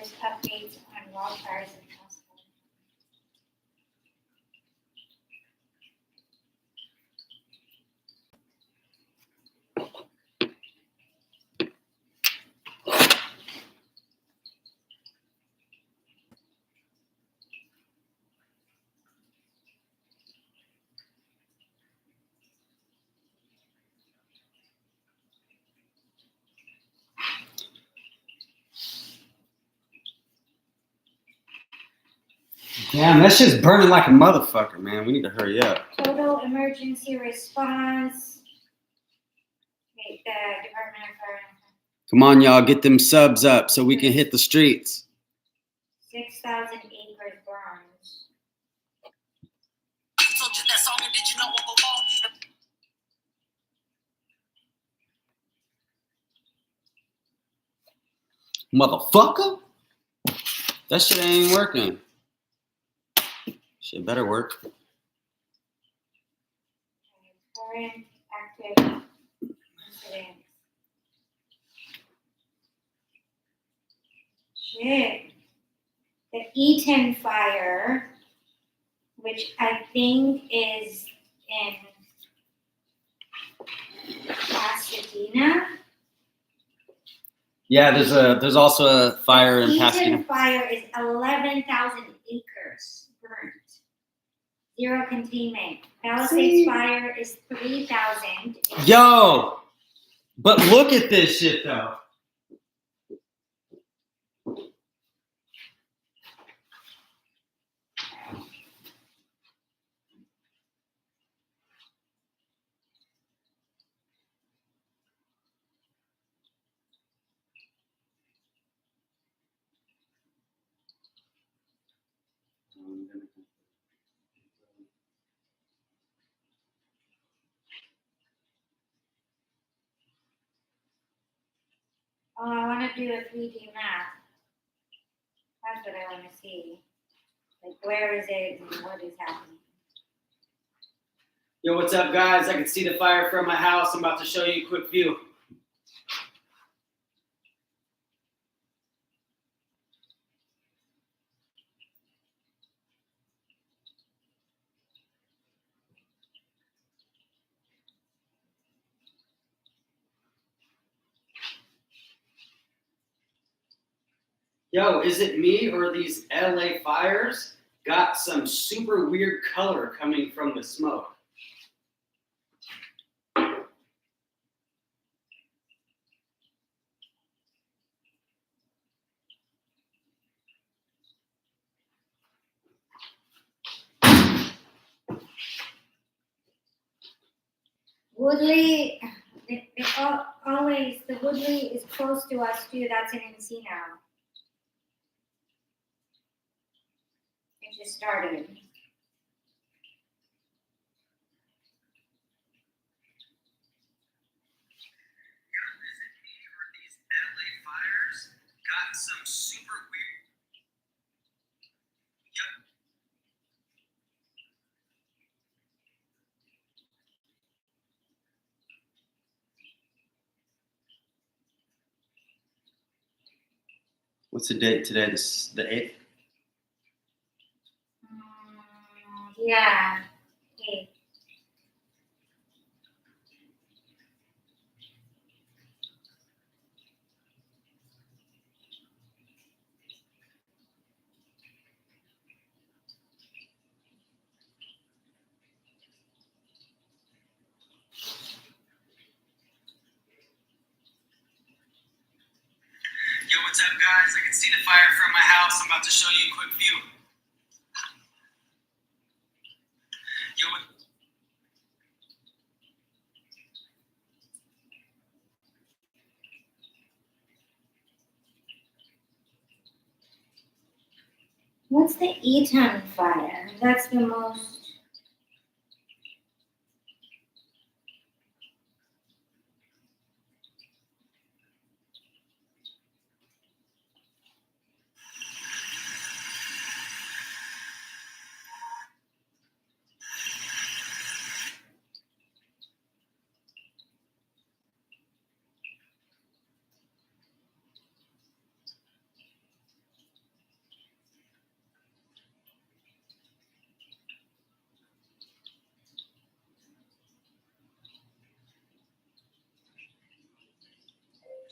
latest updates on wildfires in California. Damn, that shit's burning like a motherfucker, man. We need to hurry up. Total emergency response. Wait, the Department of Fire. Come on, y'all, get them subs up so we can hit the streets. 6,000 acres burned. Motherfucker? That shit ain't working. Shit better work. Current active incidents. Shit. The Eaton fire, which I think is in Pasadena. Yeah, there's also a fire in Eaton Pasadena. fire is 11,000 acres burnt. Zero containment. Palisades fire is 3,000. Yo! But look at this shit, though. Oh, I want to do a 3D map. That's what I want to see. Like, where is it and what is happening? Yo, what's up, guys? I can see the fire from my house. I'm about to show you a quick view. Yo, is it me or these LA fires got some super weird color coming from the smoke? Woodley, always, the Woodley is close to us too. That's in Encino. It just started. These LA fires got some super weird. Yep. What's the date today? This the 8th? Yeah. Okay. Yo, what's up, guys? I can see the fire from my house. I'm about to show you a quick view. Yo, What's the Eaton fire? That's the most.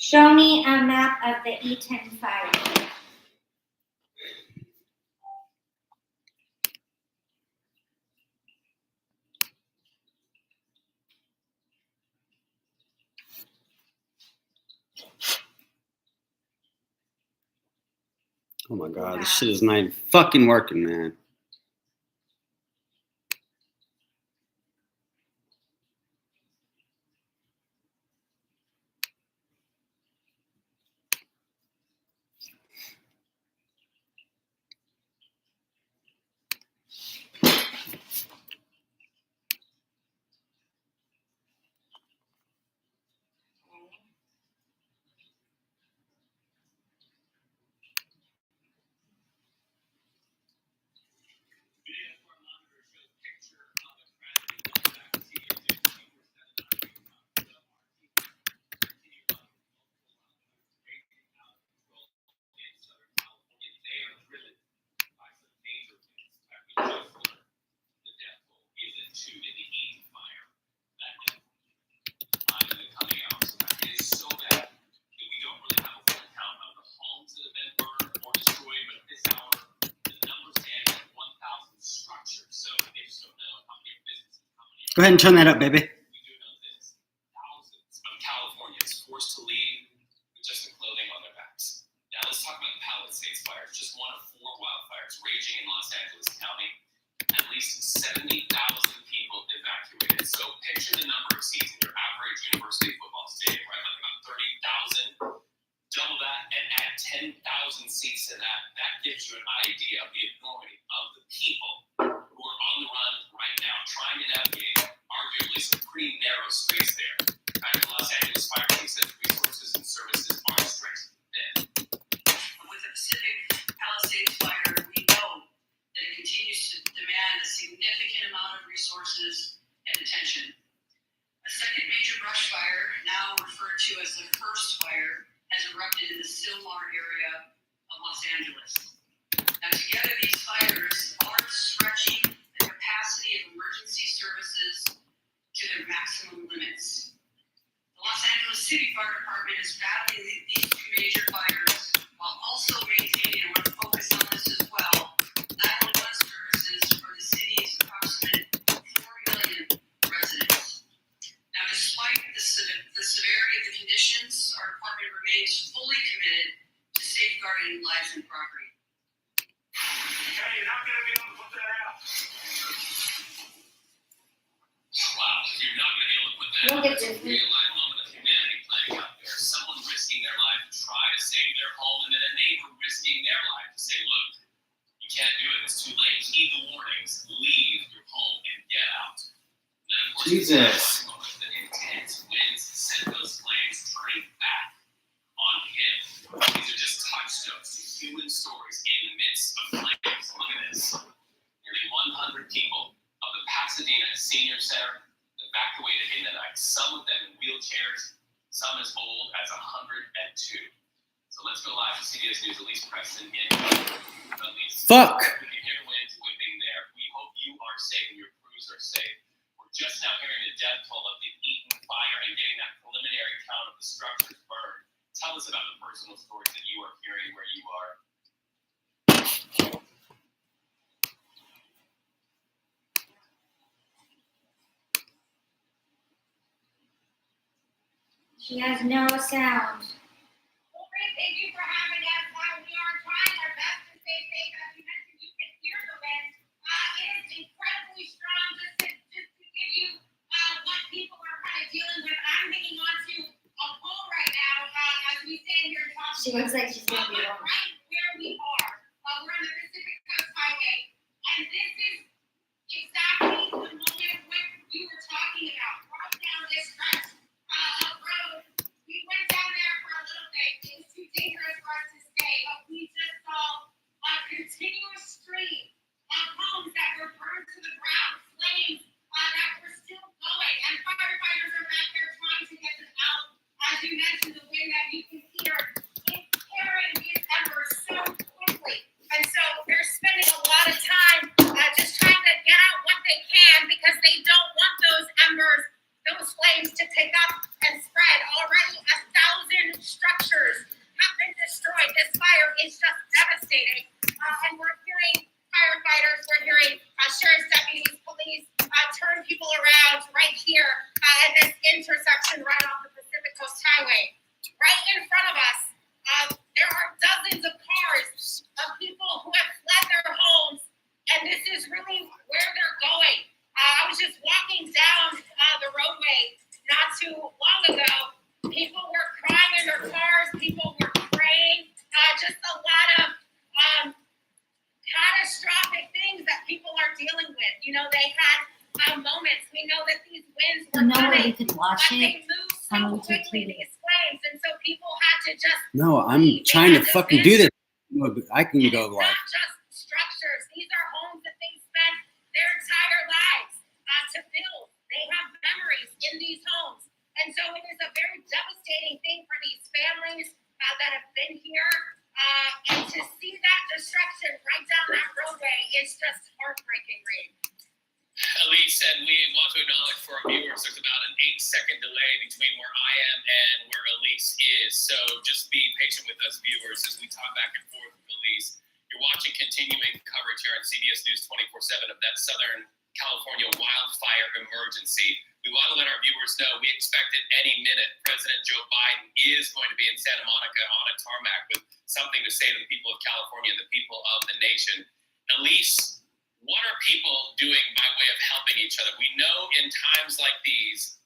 Show me a map of the Eaton fire. Oh my god, this shit is not even fucking working, man. Go ahead and turn that up, baby. Thousands of Californians forced to leave with just the clothing on their backs. Now let's talk about the Palisades fires, just one of 4 wildfires raging in Los Angeles County. At least 70,000 people evacuated. So picture the number of seats in your average university football stadium, right? Like about 30,000. Double that and add 10,000 seats to that. That gives you an idea of the enormity of the people who are on the run right now, trying to navigate arguably some pretty narrow streets there. In fact, the Los Angeles Fire Team says resources and services are stretched thin. With the Pacific Palisades fire, we know that it continues to demand a significant amount of resources and attention. A second major brush fire, now referred to as the first fire, has erupted in the Sylmar area of Los Angeles. Now, together, these fires are stretching the capacity of emergency services to their maximum limits. The Los Angeles City Fire Department is battling these 2 major fires while also maintaining, and I want to focus on this as well, 911 services for the city's approximate 4 million residents. Now, despite the severity of the conditions, our department remains fully committed to safeguarding lives and property. Hey, you're not going to be able to put that out. Wow, you're not going to be able to put that Look out. at It's a this. real life moment of humanity playing out there. Someone risking their life to try to save their home, and then a neighbor risking their life to say, look, you can't do it. It's too late. Heed the warnings. Leave your home and get out. And then, of course, Jesus. the intense winds sent those flames turning back on him. These are just touchstones to human stories in the midst of flames. Look at this. Nearly 100 people of the Pasadena Senior Center evacuated in the night. Some of them in wheelchairs, some as old as 102. So let's go live to CBS News. Elise Preston in Elise. Fuck. We can hear the winds whipping there. We hope you are safe and your crews are safe. We're just now hearing the death toll of the Eaton fire and getting that preliminary count of the structures burned. Tell us about the personal stories that you are hearing where you are. She has no sound. Well, Rick, thank you for having us. We are trying our best to stay safe. As you mentioned, you can hear the wind. It is incredibly strong. Just to give you what people are kind of dealing with. I'm hanging on to a pole right now as we stand here and talk. She looks like she's gonna be But wrong. right where we are, we're on the Pacific Coast Highway, and this is exactly the moment when we were talking about. Right down this stretch of road. We went down there for a little bit. It was too dangerous for us to stay, but we just saw a continuous stream of homes that were burned to the ground, flames that were still going, and firefighters are back there trying to get them out. As you mentioned, the wind that you can hear is carrying these embers is just devastating. And we're hearing firefighters, we're hearing sheriff's deputies, police turn people around right here at this intersection right off the Pacific Coast Highway. Right in front of us, there are dozens of cars of people who have fled their homes, and this is really where they're going. I was just walking down the roadway not too long ago. People were crying in their cars, people were praying, just a lot of catastrophic things that people are dealing with. You know, they had moments. We know that these winds were coming, could but watch they moved so quickly, these flames, and so people had to just No, I'm trying to fucking do this. I can and go it's live. not just structures. These are homes that they spent their entire lives to build. They have memories in these homes. And so it is a very devastating thing for these families that have been here. And to see that destruction right down that roadway is just heartbreaking, Reed. Elise, and we want to acknowledge for our viewers, there's about an 8-second delay between where I am and where Elise is. So just be patient with us, viewers, as we talk back and forth with Elise. You're watching continuing coverage here on CBS News 24/7 of that Southern California wildfire emergency. We want to let our viewers know we expect at any minute President Joe Biden is going to be in Santa Monica on a tarmac with something to say to the people of California and the people of the nation. Elise, what are people doing by way of helping each other? We know in times like these,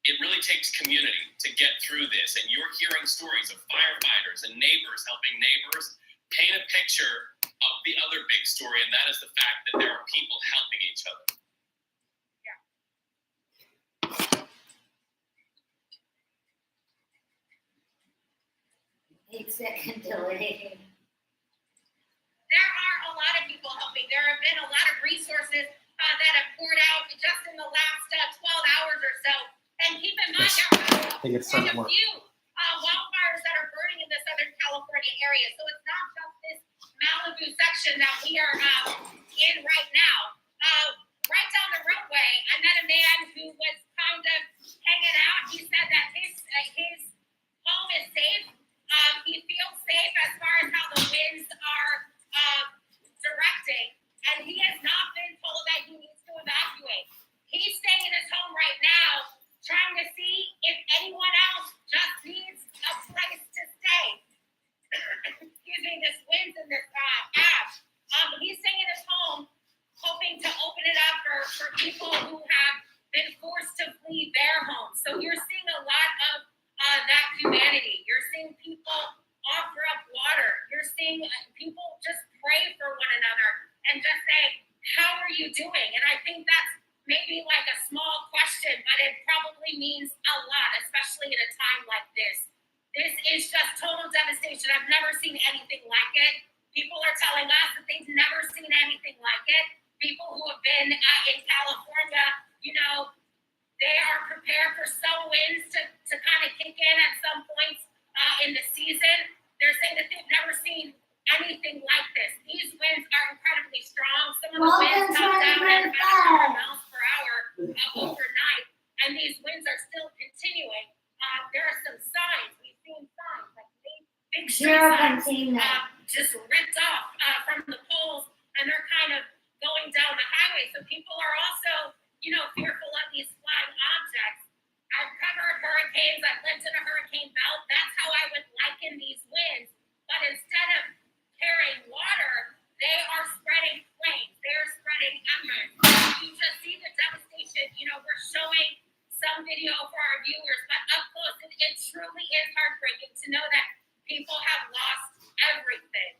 it really takes community to get through this. And you're hearing stories of firefighters and neighbors helping neighbors. Paint a picture of the other big story, and that is the fact that there are people helping each other. 8-second delay. There are a lot of people helping. There have been a lot of resources that have poured out just in the last 12 hours or so. And keep in mind, there are quite a few wildfires that are burning in the Southern California area. So it's not just this Malibu section that we are in right now. Right down the roadway, I met a man who was kind of hanging out. He said that his home is safe. He feels safe as far as how the winds are directing, and he has not been told that he needs to evacuate. He's staying in his home right now, trying to see if anyone else just needs a place to stay. Excuse me, this winds and this ash. He's staying in his home, hoping to open it up for people who have been forced to flee their homes. So you're seeing a lot of that humanity. You're seeing people offer up water. You're seeing people just pray for one another and just say, how are you doing? And I think that's maybe like a small question, but it probably means a lot, especially at a time like this. This is just total devastation. I've never seen anything like it. People are telling us that they've never seen anything like it. People who have been in California, you know, they are prepared for some winds to kind of kick in at some points in the season. They're saying that they've never seen anything like this. These winds are incredibly strong. Some of the winds come down at about 100 miles per hour overnight, and these winds are still continuing. There are some signs. We've seen signs, like big street signs just ripped off from the poles, and they're kind of going down the highway. So people are also, you know, fearful of these flying objects. I've covered hurricanes. I've lived in a hurricane belt. That's how I would liken these winds. But instead of carrying water, they are spreading flames. They're spreading embers. You just see the devastation. You know, we're showing some video for our viewers, but up close, it truly is heartbreaking to know that people have lost everything.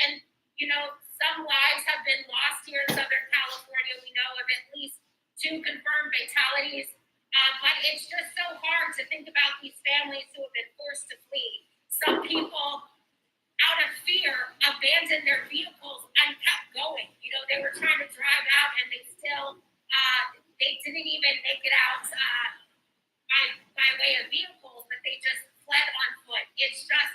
And you know, some lives have been lost here in Southern California. We know of at least 2 confirmed fatalities. But it's just so hard to think about these families who have been forced to flee. Some people, out of fear, abandoned their vehicles and kept going. You know, they were trying to drive out and they still, they didn't even make it out by way of vehicles, but they just fled on foot. It's just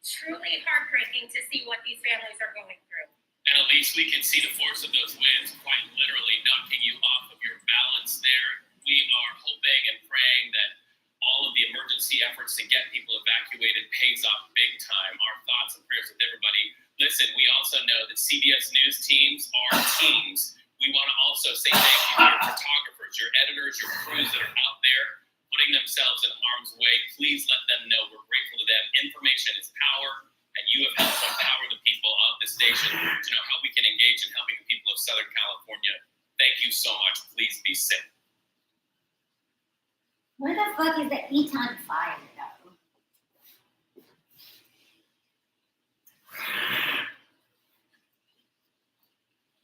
truly heartbreaking to see what these families are going through. And at least we can see the force of those winds quite literally knocking you off of your balance there. We are hoping and praying that all of the emergency efforts to get people evacuated pays off big time. Our thoughts and prayers with everybody. Listen, we also know that CBS News teams are teams. We want to also say thank you to your photographers, your editors, your crews that are out there putting themselves in harm's way. Please let them know we're grateful to them. Information is power, and you have helped empower the people of this station to know how we can engage in helping the people of Southern California. Thank you so much. Please be safe. Where the fuck is the Eton fire, though?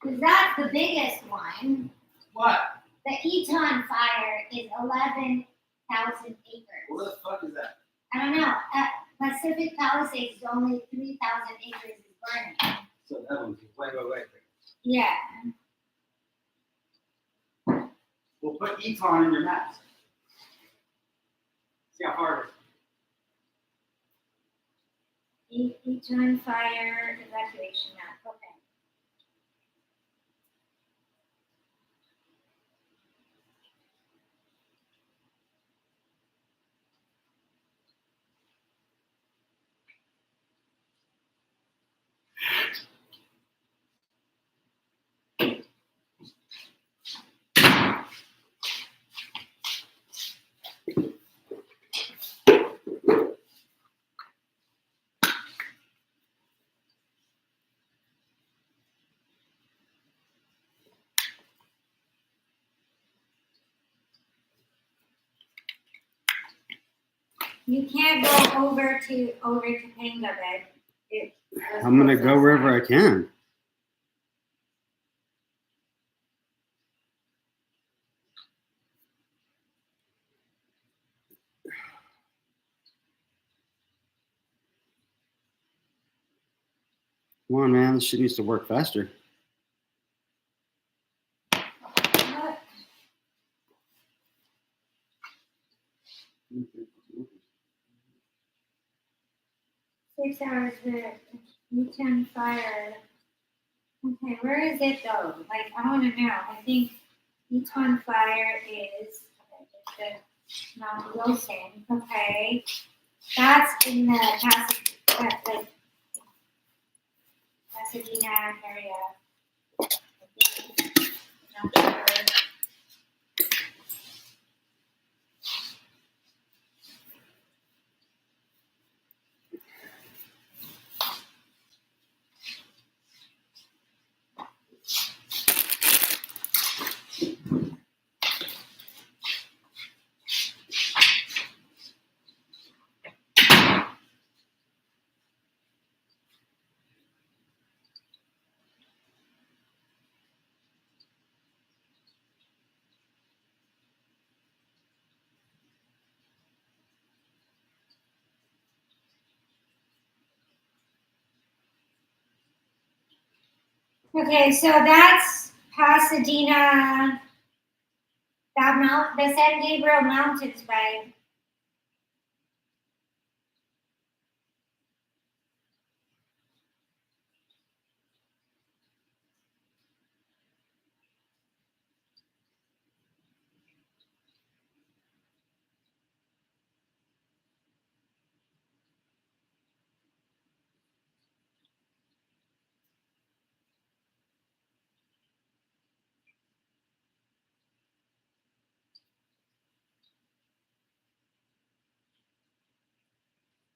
Because that's the biggest one. What? The Eton fire is 11,000 acres. What the fuck is that? I don't know. Pacific Palisades is only 3,000 acres is burning. So that one's wait. Yeah. We'll put Eton in your maps. See how far it is. Eton fire evacuation map. Okay. You can't go over to Topanga, babe. I'm gonna go wherever I can. Come on, man. This shit needs to work faster. 6 hours there. Eton fire. Okay, where is it though? Like, I want to know. I think Eton fire is okay, the Mount Wilson. Okay, that's in the Pasadena area. Not sure. Okay, so that's Pasadena, the San Gabriel Mountains, right?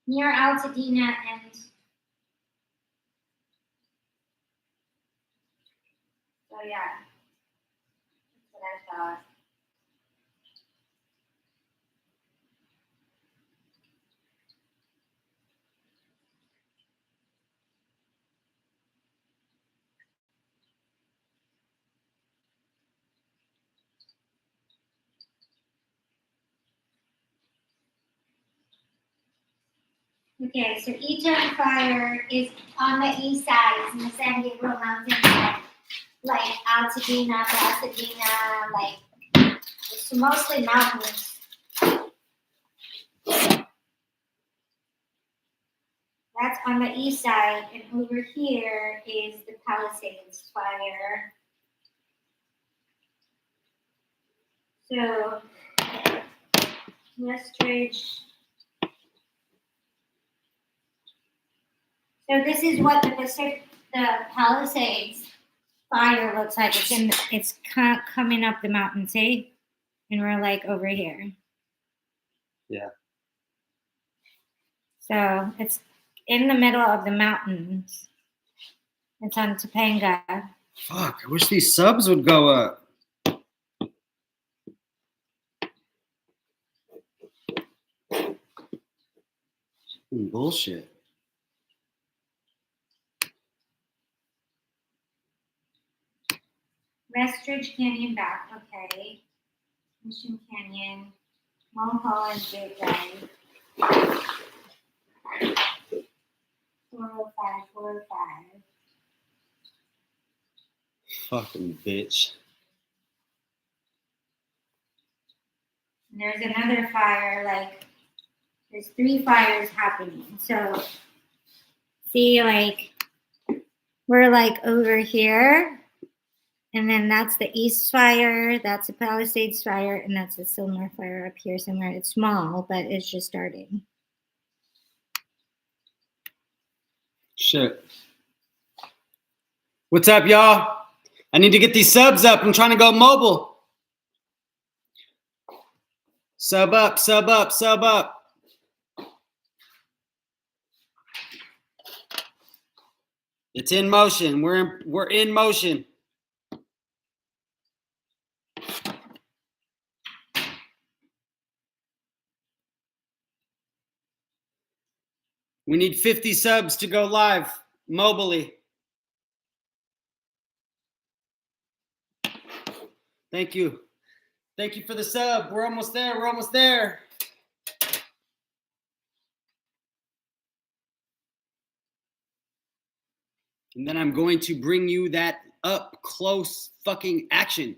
Near Altadena and so yeah, that's what I thought. Okay, so Eton fire is on the east side, it's in the San Gabriel Mountains, like Altadena, Pasadena, like it's mostly mountains. That's on the east side, and over here is the Palisades fire. So Westridge. So this is what the Palisades fire looks like. It's coming up the mountain, see? And we're like over here. Yeah. So it's in the middle of the mountains. It's on Topanga. Fuck, I wish these subs would go up. Bullshit. Westridge Canyon back, okay. Mission Canyon. Mulholland Gateway. 405, 405. Fucking bitch. And there's another fire, like, there's 3 fires happening. So, see, like, we're like over here. And then that's the East Fire, that's the Palisades Fire, and that's the Silmar Fire up here somewhere. It's small, but it's just starting. Shit. What's up, y'all? I need to get these subs up. I'm trying to go mobile. Sub up, sub up, sub up. It's in motion. We're in motion. We need 50 subs to go live mobily. Thank you. Thank you for the sub. We're almost there. We're almost there. And then I'm going to bring you that up close fucking action.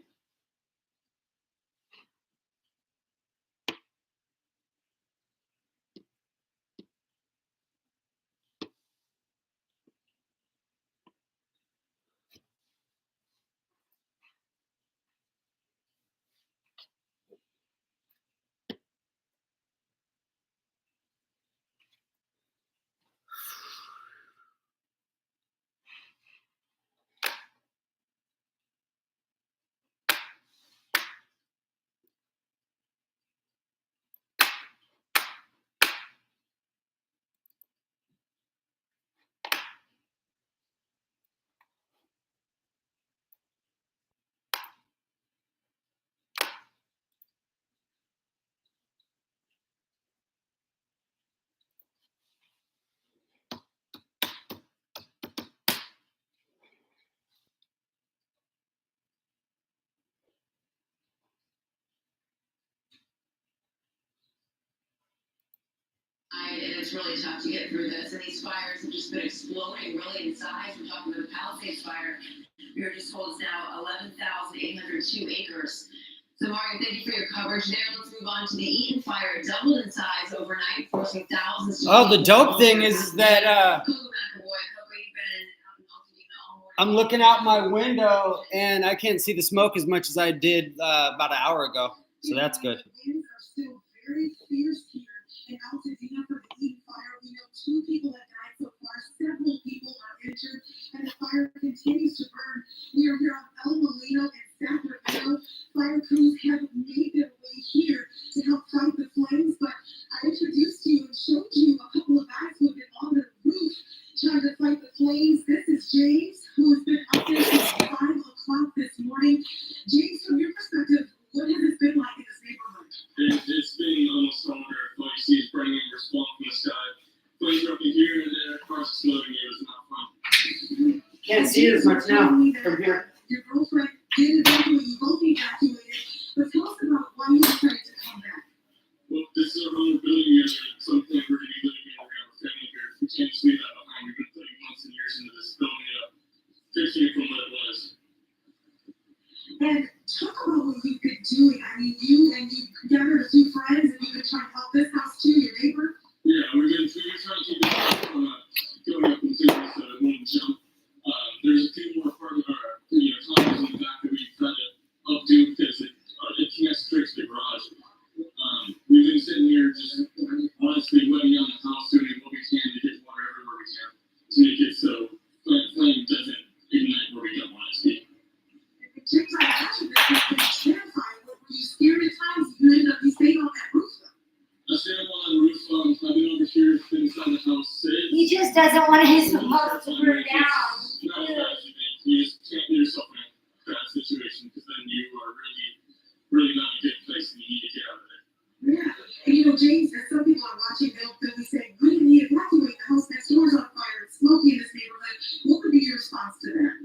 And it's really tough to get through this. And these fires have just been exploding really in size. We're talking about the Palisades fire. We were just told it's now 11,802 acres. So, Mario, thank you for your coverage there. Let's move on to the Eaton fire. It doubled in size overnight, forcing thousands to Oh, the dope thing is that I'm looking out my window and I can't see the smoke as much as I did about an hour ago. So that's good. The winds are still very fierce here in Altadena for the Eaton fire. We know 2 people have died so far. Several people are injured, and the fire continues to burn. We are here on El Molino and Sacramento. Fire crews have made their way here to help fight the flames, but I introduced you and showed you a couple of guys who have been on the roof trying to fight the flames. This is James, who has been up there since 5 o'clock this morning. James, from your perspective, what has it been like in this neighborhood? It's been almost unheard of. You see it's bringing response from the sky. Flames are up in here and there, cars exploding. It was not fun. Can't see it as much now from here. Your girlfriend did evacuate, you both evacuated, but tell us about why you decided to come back. Well, this is our own building here, and at some point we're going to be living in. We're going to have a family here. We can't just leave that behind. We've been putting months and years into this, building it up, fixing it from what it was. And talk about what you've been doing. I mean, you gathered a few friends and you've been trying to help this house too, your neighbor. Yeah, we've been trying to keep it from going up and things so it won't jump. There's a few more to make it so flame doesn't ignite where we don't want it to be. James, I imagine this has been terrifying. Were you scared at times? You ended up staying on that roof. I stayed up on that roof. I've been over here inside the house safe. He just doesn't want his house to burn down. Not as bad as you think. You just can't put yourself in a bad situation because then you are really, really not in a good place and you need to get out of it. Yeah. And you know, James, as some people are watching, they'll be saying, we didn't need to evacuate. The house next door is on fire. It's smoky in this neighborhood. What would be your response to that?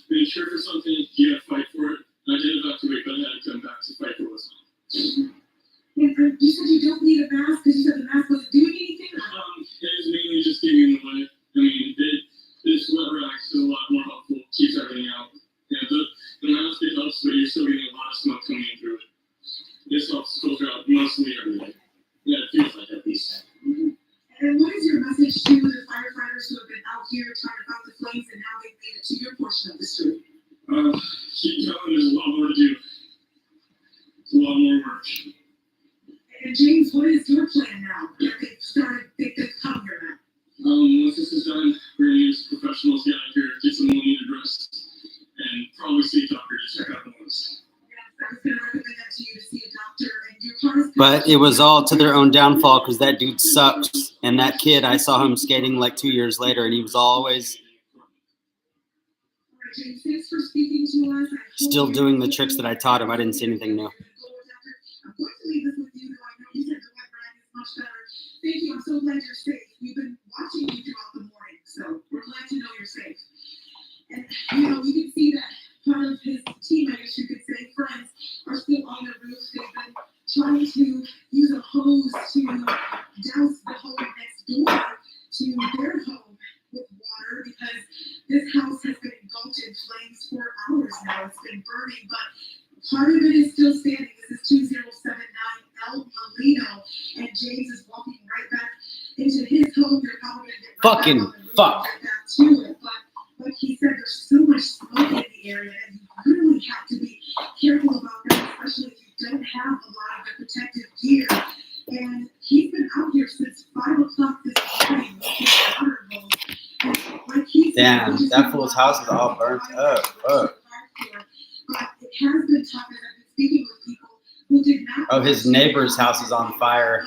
Being sure for something, you gotta fight for it. I did evacuate, but I had to come back to fight for what's on. And you said you don't need a mask because you said the mask wasn't doing anything? It was mainly just getting in the way. I mean, this wet rags is a lot more helpful, keeps everything out. Yeah, the mask, it helps, but you're still getting a lot of smoke coming in through it. This helps filter out mostly everything. Yeah, it feels like at least. Mm-hmm. And what is your message to the firefighters who have been out here trying to fight the flames and now they've made it to your portion of the street? Keep going, there's a lot more to do. It's a lot more work. And James, what is your plan now that they've come here now? Once this is done, we're gonna use professionals, get out here, get some needed rest, and probably see a doctor to check out the lungs. Yeah, I was going to recommend that to you to see a doctor, and your car is. But it was all to their own downfall because that dude sucks. And that kid, I saw him skating like 2 years later, and he was always All right, James, thanks for speaking to us. still doing the tricks that I taught him. I didn't see anything new. I'm going to leave this with you, though I know you said the wet rag is much better. Thank you. I'm so glad you're safe. We've been watching you throughout the morning, so we're glad to know you're safe. And, you know, you can see that part of his team, I guess you could say, friends, are still on the roof. They've been trying to use a hose to douse the home next door to their home with water because this house has been engulfed in flames for hours now. It's been burning, but part of it is still standing. This is 2079 El Molino, and James is walking right back into his home. You're probably going to get right Fucking back on the roof fuck. and get back to it. But like he said, there's so much smoke in the area, and you really have to be careful about that, especially if you don't have a lot of the protective gear. And he's been out here since 5 o'clock this morning with his water hose. And like he said, Damn, we just that need fool's water house is all burnt up. Fuck. But it has been tough, as I've been speaking with people who did not. Oh, his neighbor's house is on fire.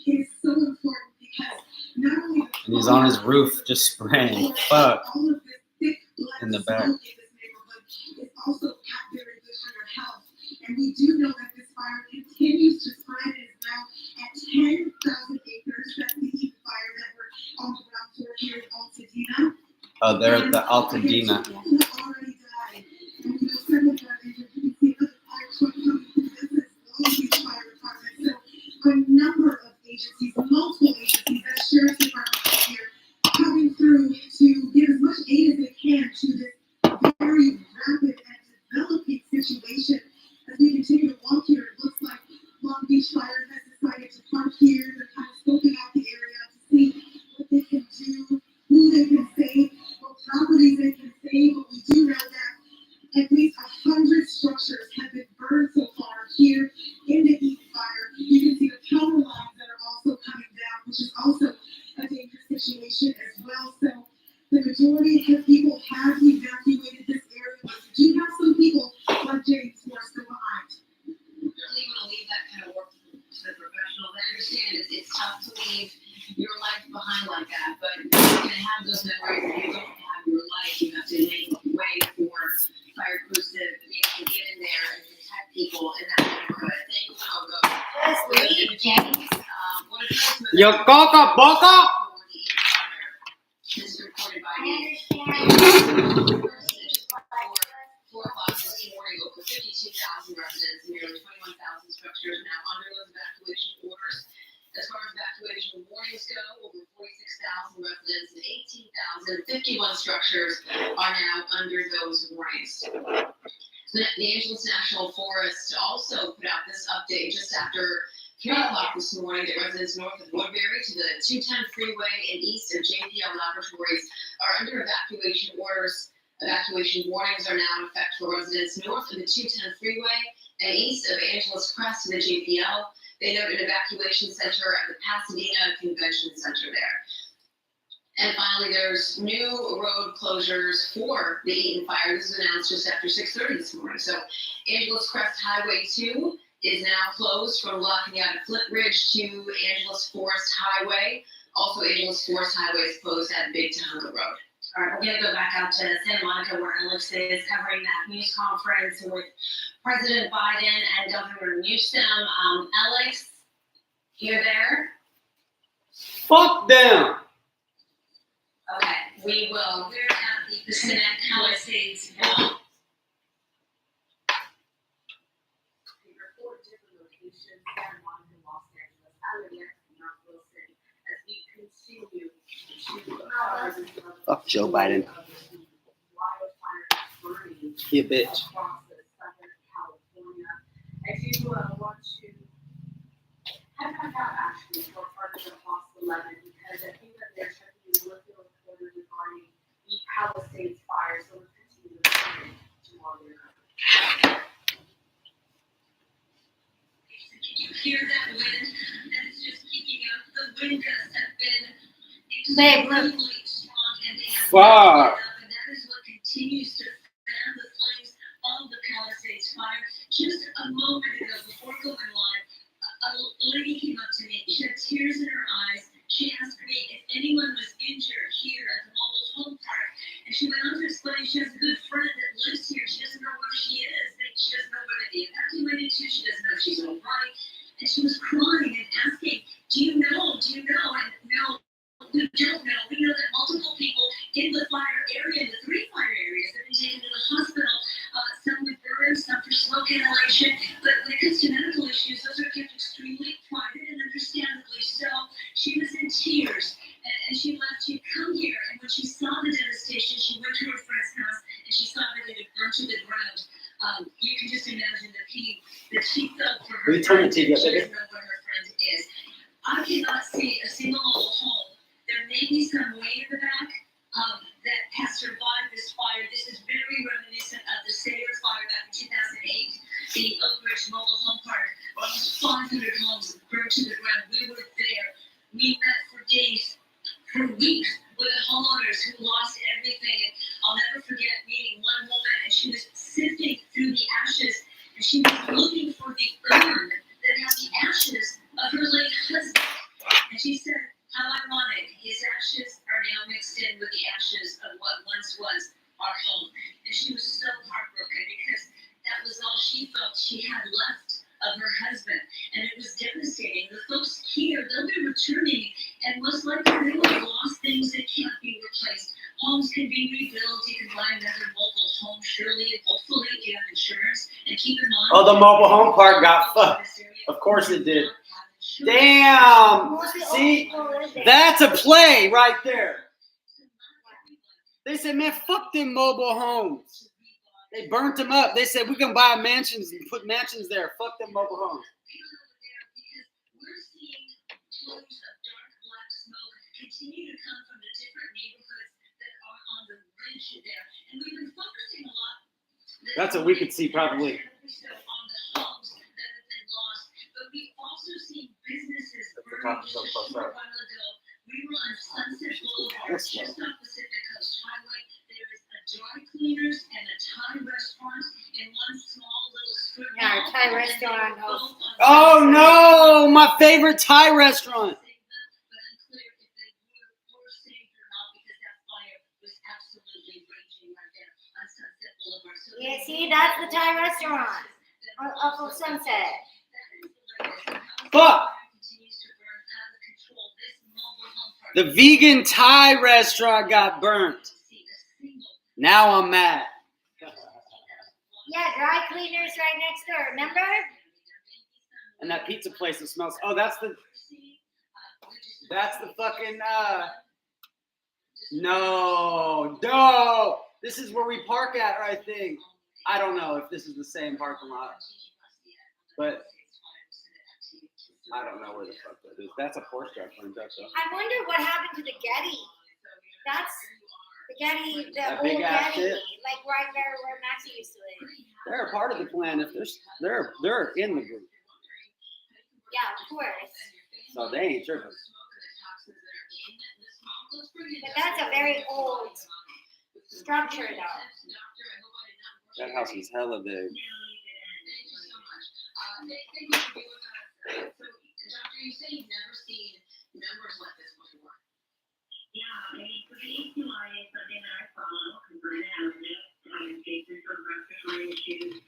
It's so important because not only And he's on his roof just spraying. Fuck. all of this thick blood In the smoke back. in this neighborhood is also not very good for your health. And we do know that this fire continues to spread. It is now at 10,000 acres. That's the heat fire that we're on the ground floor here in Altadena. Oh, they're at the Altadena. People have already died. And you know, several of our agents, you can see other fire trucks coming through. This is Long Beach Fire Department. So a number of agencies, multiple agencies, that sheriff's department is here, coming through to give as much aid as they can to this very rapid and developing situation. As we continue to walk here, it looks like Long Beach Fire has decided to park here. They're kind of scoping out the area to see what they can do, who they can save, what properties they can save. But we do know that at least 100 structures have been burned so far here in the East Fire. You can see the power lines that are also coming down, which is also a dangerous situation as well. So the majority of people have evacuated this area, but you do have some people like James who are still behind. Really want to leave that kind of work to the professionals. I understand it's tough to leave your life behind like that, but you're going to have those memories if you don't have your life. You have to make way for fire crews to be able to get in there and protect people in that neighborhood. Thank you, Coco. Just leave, James. Yo, Coca Boca! This is reported by I me. understand. 4 o'clock this morning, over 52,000 residents and nearly 21,000 structures now under those evacuation orders. As far as evacuation warnings go, over 46,000 residents and 18,051 structures are now under those warnings. The Angeles National Forest also put out this update just after 3 o'clock this morning that residents north of Woodbury to the 210 freeway and east of JPL Laboratories are under evacuation orders. Evacuation warnings are now in effect for residents north of the 210 freeway and east of Angeles Crest to the JPL. They note an evacuation center at the Pasadena Convention Center there. And finally, there's new road closures for the Eaton fire. This was announced just after 6:30 this morning. So Angeles Crest Highway 2 is now closed from Lafayette Flint Ridge to Angeles Forest Highway. Also, Angeles Forest Highway is closed at Big Tahunga Road. All right, we're going to go back out to Santa Monica where Alex is covering that news conference with President Biden and Governor Newsom. Alex, you're there? Fuck them. Okay, we will. We're at the Pacific Palisades Mall. We report different locations, Santa Monica, Los Angeles, LAX, and North Wilson, as we continue to Fuck Joe Biden. He a bitch. across the southern California. I do want to have come out actually for part of the Fox 11 because I think that they're checking the local reporter regarding the Palisades fire, so we'll continue to report tomorrow. Can you hear that wind? And it's just kicking up. The wind gusts have been Babe, look. extremely strong, and they have Fuck. and that is what continues to fan the flames of the Palisades fire. Just a moment ago, before going live, a lady came up to me. She had tears in her eyes. She asked me if anyone was injured here at the mobile home park. And she went on to explain she has a good friend that lives here. She doesn't know where she is. She doesn't know where the evacuated to. She doesn't know if she's all right. And she was crying and asking, do you know? And no, we don't know. We know that multiple people in the fire area, the 3 fire areas, have been taken to the hospital. Some with burns, some for smoke inhalation. But when it comes to medical issues, those are kept extremely private and understandably so. She was in tears, and she left. She'd come here, and when she saw the devastation, she went to her friend's house, and she saw that it had burned to the ground. You can just imagine the pain that she felt for her Will you turn the friend. TV up, She baby? doesn't know where her friend is. I cannot see a single mobile home. There may be some way in the back that has survived this fire. This is very reminiscent of the Sayers fire back in 2008. The Oak Ridge Mobile Home Park, almost 500 homes burned to the ground. We were there. We met for days, for weeks, with the homeowners who lost everything. And I'll never forget meeting one woman, and she was sifting through the ashes, and she was looking for the urn that had the ashes of her late husband. And she said, how ironic, his ashes are now mixed in with the ashes of what once was our home. And she was so heartbroken because that was all she felt she had left of her husband. And it was devastating. The folks here, they'll be returning, and most likely they will have lost things that can't be replaced. Homes can be rebuilt. You can buy another mobile home, surely, and hopefully if you have insurance. And keep in mind, Oh, the mobile home park got fucked. Of course it did. Damn. See, that's a play right there. They said, man, fuck them mobile homes. They burnt them up. They said, we can buy mansions and put mansions there. Fuck them mobile homes. We're seeing plumes of dark black smoke continue to come from the different neighborhoods that are on the ridge there. And we've been focusing a lot. That's what we could see probably. On the homes that have been lost. But we've also seen businesses burning just a short while ago. We were on Sunset Boulevard, just off Pacific Coast Highway. There is a dry cleaners and a Thai restaurant in one small little strip Yeah, mall. Thai restaurant. And they're both on Oh Sunset no, my favorite Thai restaurant. But unclear if they were saved or not because that fire was absolutely raging right there on Sunset Boulevard. So Yeah, see, that's the Thai restaurant off of Sunset. Fuck. The vegan Thai restaurant got burnt. Now I'm mad. Yeah, dry cleaners right next door. Remember? And that pizza place that smells. Oh, that's the fucking no. This is where we park at, I think. I don't know if this is the same parking lot. But I don't know where the fuck that is. That's a Porsche truck on Dutch. I wonder what happened to the Getty. That's the Getty, the That old big ass Getty, shit. like right there where Maxie used to live. They're a part of the plan. If they're in the group, Yeah, of course. so they ain't tripping. But that's a very old structure, though. That house is hella big. Thank you so much. Thank you for being with us. So, Doctor, you say you've never seen numbers like this before. Yeah, I mean, prevention is something that I follow because we're going to have cases of respiratory issues.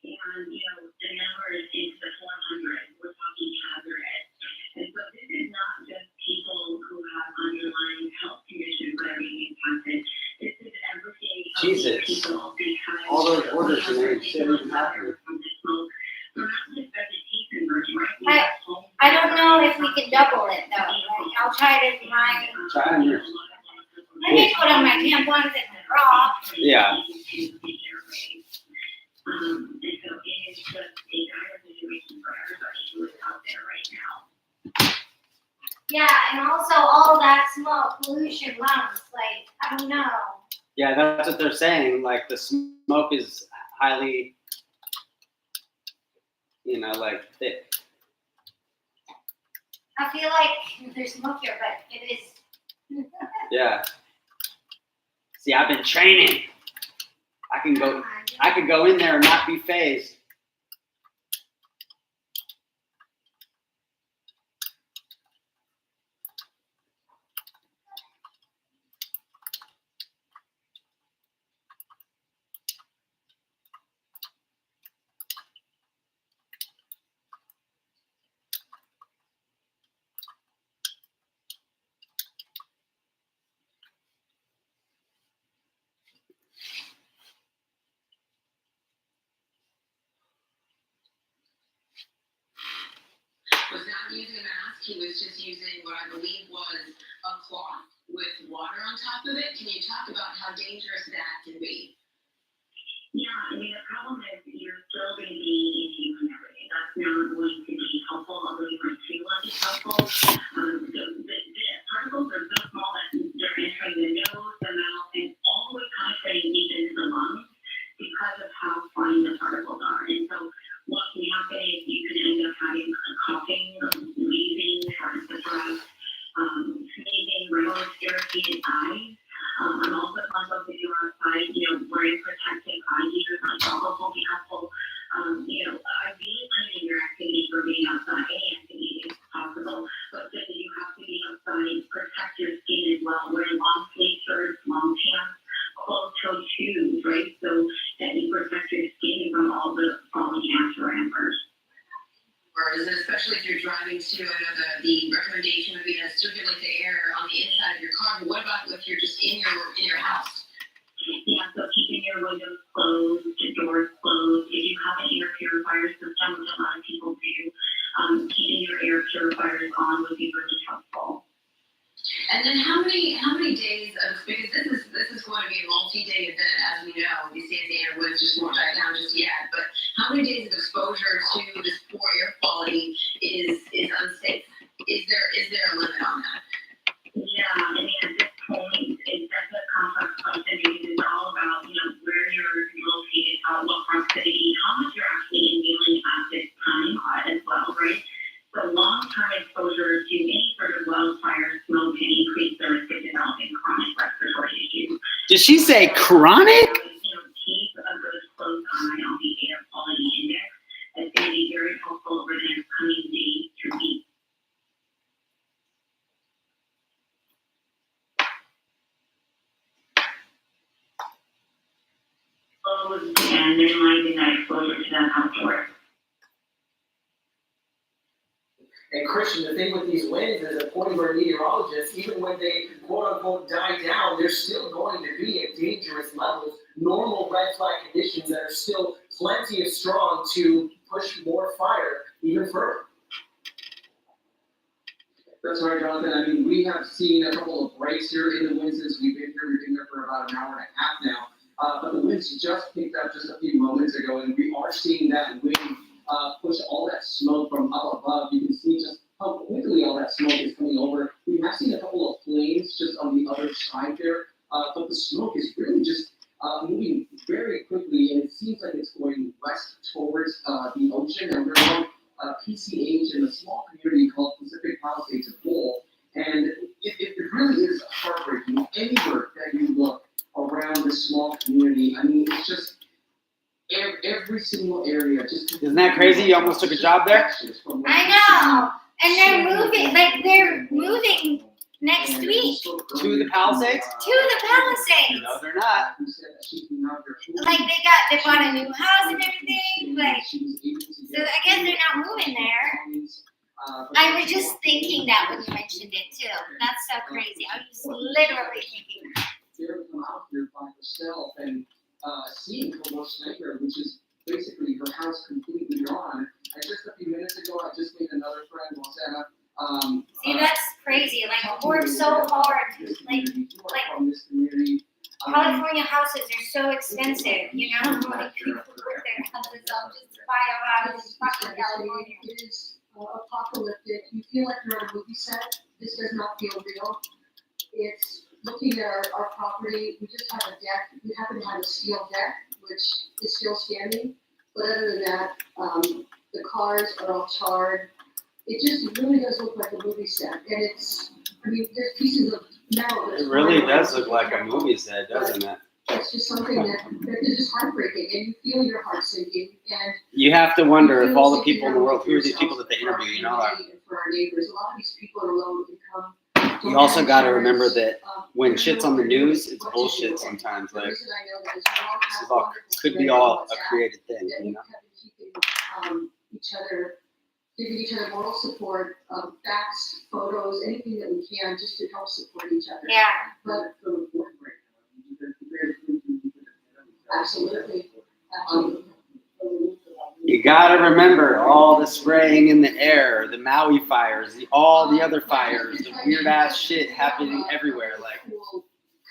And, you know, the number is into the 400. We're talking hazardous. And so this is not just people who have underlying health conditions that are being impacted. This is everyday Jesus. people because All those orders and they shouldn't even happen. from the smoke. So not just vegetation burning, right? We have homes I don't know if we can double it, though. Like, I'll try to find. Try and use. I may put on my tampons in the bra. Yeah. And so it is just a dire situation for everybody who is out there right now. Yeah, and also all that smoke, pollution, lungs. Like, I don't know. Yeah, that's what they're saying. Like the smoke is highly, you know, like thick. I feel like there's smoke here, but it is. Yeah. See, I've been training. I could go in there and not be phased. Was not using a mask. He was just using what I believe was a cloth with water on top of it. Can you talk about how dangerous that can be? Yeah, I mean, the problem is you're still going to be inhaling everything. That's not going to be helpful, although you might feel like it's helpful. The particles are so small that they're entering the nose, the mouth, and all the way penetrating deep into the lungs because of how fine the particles are. And so what can happen is you can end up having coughing, wheezing, shortness of breath, sneezing, redness, irritated eyes. I'm also conscious if you're outside, you know, wearing protective eye gear, goggles will be helpful. You know, ideally limiting your activity for being outside, any activity if possible, but then you have to be outside, protect your skin as well, wearing long sleeve shirts, long pants, closed-toe shoes, right, so that you protect your skin from all the falling ash or embers. Or is it, especially if you're driving too, I know the recommendation would be to circulate the air on the inside of your car, but what about if you're just in your house? Yeah, so keeping your windows closed, your doors closed. If you have an air purifier system, which a lot of people do, keeping your air purifiers on would be really helpful. And then how many days of, because this is going to be a multi-day event, as we know, the Santa Ana woods just won't die down just yet, but how many days of exposure to this poor air quality is unsafe? Is there a limit on that? Yeah, I mean, at this point, that's a complex question because it's all about, you know, where you're located, what proximity, how much you're actually inhaling at this time as well, right? So long-term exposure to any sort of wildfire smoke can increase the risk of developing chronic respiratory issues. Did she say chronic? You know, keep a good close eye on the air quality index. That's going to be very helpful over the next coming days to weeks. And minimizing that exposure to that outdoors. And Christian, the thing with these winds is, according to our meteorologists, even when they quote unquote die down, they're still going to be at dangerous levels, normal red flag conditions that are still plenty of strong to push more fire even further. That's right, Jonathan. I mean, we have seen a couple of breaks here in the wind since we've been here. We've been here for about an hour and a half now. But the winds just picked up just a few moments ago, and we are seeing that wind push all that smoke from up above. You can see just how quickly all that smoke is coming over. We have seen a couple of flames just on the other side there, but the smoke is really just moving very quickly, and it seems like it's going west towards the ocean. And we're on PCH in a small community called Pacific Palisades Bowl. And it really is heartbreaking. Anywhere that you look around this small community, I mean, it's just every single area. Just Isn't that crazy? You almost took a job there? I know. And they're moving next week To the Palisades? to the Palisades. No, they're not. Like they bought a new house and everything. Like, so I guess they're not moving there. I was just thinking that when you mentioned it too. That's so crazy. I was literally thinking that. They're come out here by herself and seeing her worst nightmare, which is basically her house completely gone. And just a few minutes ago, I just made another friend, Rosanna. See, that's crazy. Like, work so hard. Like from this community. California houses are so expensive, you know? Like, people work their houses up just to buy a house in fucking California. It is apocalyptic. You feel like you're on a movie set. This does not feel real. It's looking at our property. We just have a deck. We happen to have a steel deck, which is still standing. But other than that, the cars are all charred. It just really does look like a movie set. And it's, I mean, there's pieces of metal. It really does look like a movie set, doesn't it? It's just something that is just heartbreaking, and you feel your heart sinking. And You have to wonder if all the people in the world, who are these people that they interview, you know? for our neighbors, a lot of these people are low income. You also got to remember that when shit's on the news, it's bullshit sometimes. Like, this is all, could be all a created thing, you know? Each other, giving each other moral support, facts, photos, anything that we can, just to help support each other. Yeah. But absolutely. Absolutely. You got to remember all the spraying in the air, the Maui fires, all the other fires, the weird ass shit happening everywhere. Like,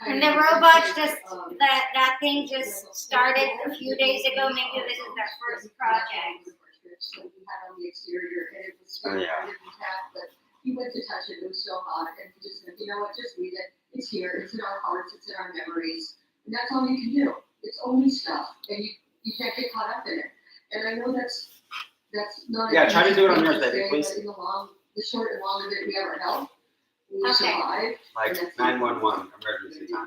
And the robots just, that thing just started a few days ago. Maybe this is their first project. So we had on the exterior, and it was Oh, yeah. intact, but he went to touch it, it was so hot, and he just said, you know what, just read it. It's here, it's in our hearts, it's in our memories, and that's all you can do. It's only stuff, and you can't get caught up in it. And I know that's not. yeah, try to do it on yours, thing, baby, please. but in the short and long of it, we have our health. We Okay. survive. Like 911 emergency time.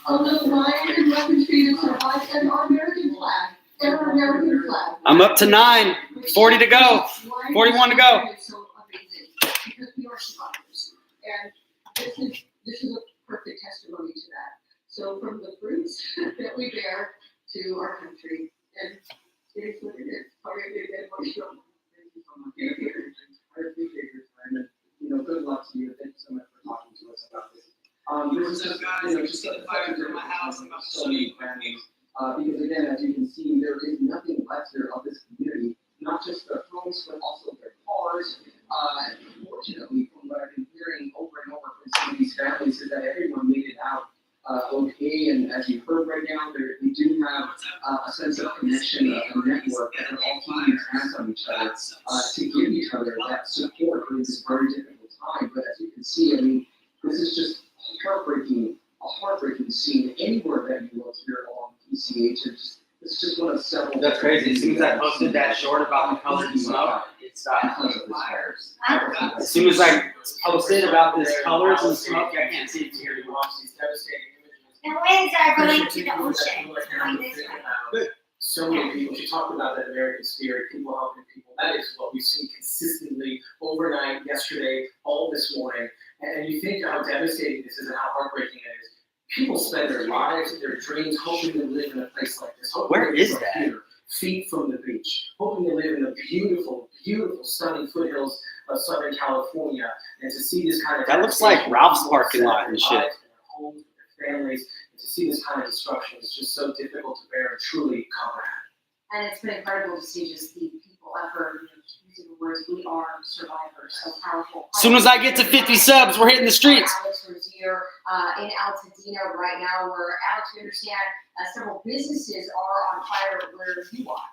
A little lion and weapons free to survive, and our American flag, and our American flag. I'm up to 9, 40 to go, 41 to go. It's so amazing because we are survivors, and this is a perfect testimony to that. So from the fruits that we bear to our country, and it is what it is. Sorry, I did that one show. Thank you so much. I appreciate your time, and good luck to you. Thank you so much for talking to us about this. This is just, just a fire in my house. I'm so many families. Because again, as you can see, there is nothing left here of this community. Not just their homes, but also their cars. Unfortunately, from what I've been hearing over and over from some of these families, is that everyone made it out okay. And as you heard right now, we do have a sense of connection, a network that are all keeping their hands on each other to give each other that support during this very difficult time. But as you can see, I mean, this is just a heartbreaking scene anywhere that you look here along PCH. It's just one of several. That's crazy. As soon as I posted that short about the colored smoke, it stopped. As soon as I posted about this colors and smoke, I can't see it from here anymore. The winds are going to the ocean. It's going this way. So many people, you talked about that American spirit, people helping people. That is what we've seen consistently overnight, yesterday, all this morning. And you think how devastating this is and how heartbreaking it is. People spend their lives, their dreams, hoping to live in a place like this. Where is that? Here, feet from the beach, hoping to live in the beautiful, beautiful, stunning foothills of Southern California, and to see this kind of That looks like Ralph's parking lot and shit. Homes, their families, and to see this kind of destruction is just so difficult to bear and truly comprehend. And it's been incredible to see just the people effort, using the words, we are survivors, so powerful. As soon as I get to 50 subs, we're hitting the streets. Alex Rozier in Altadena right now, where Alex, we understand several businesses are on fire where you are.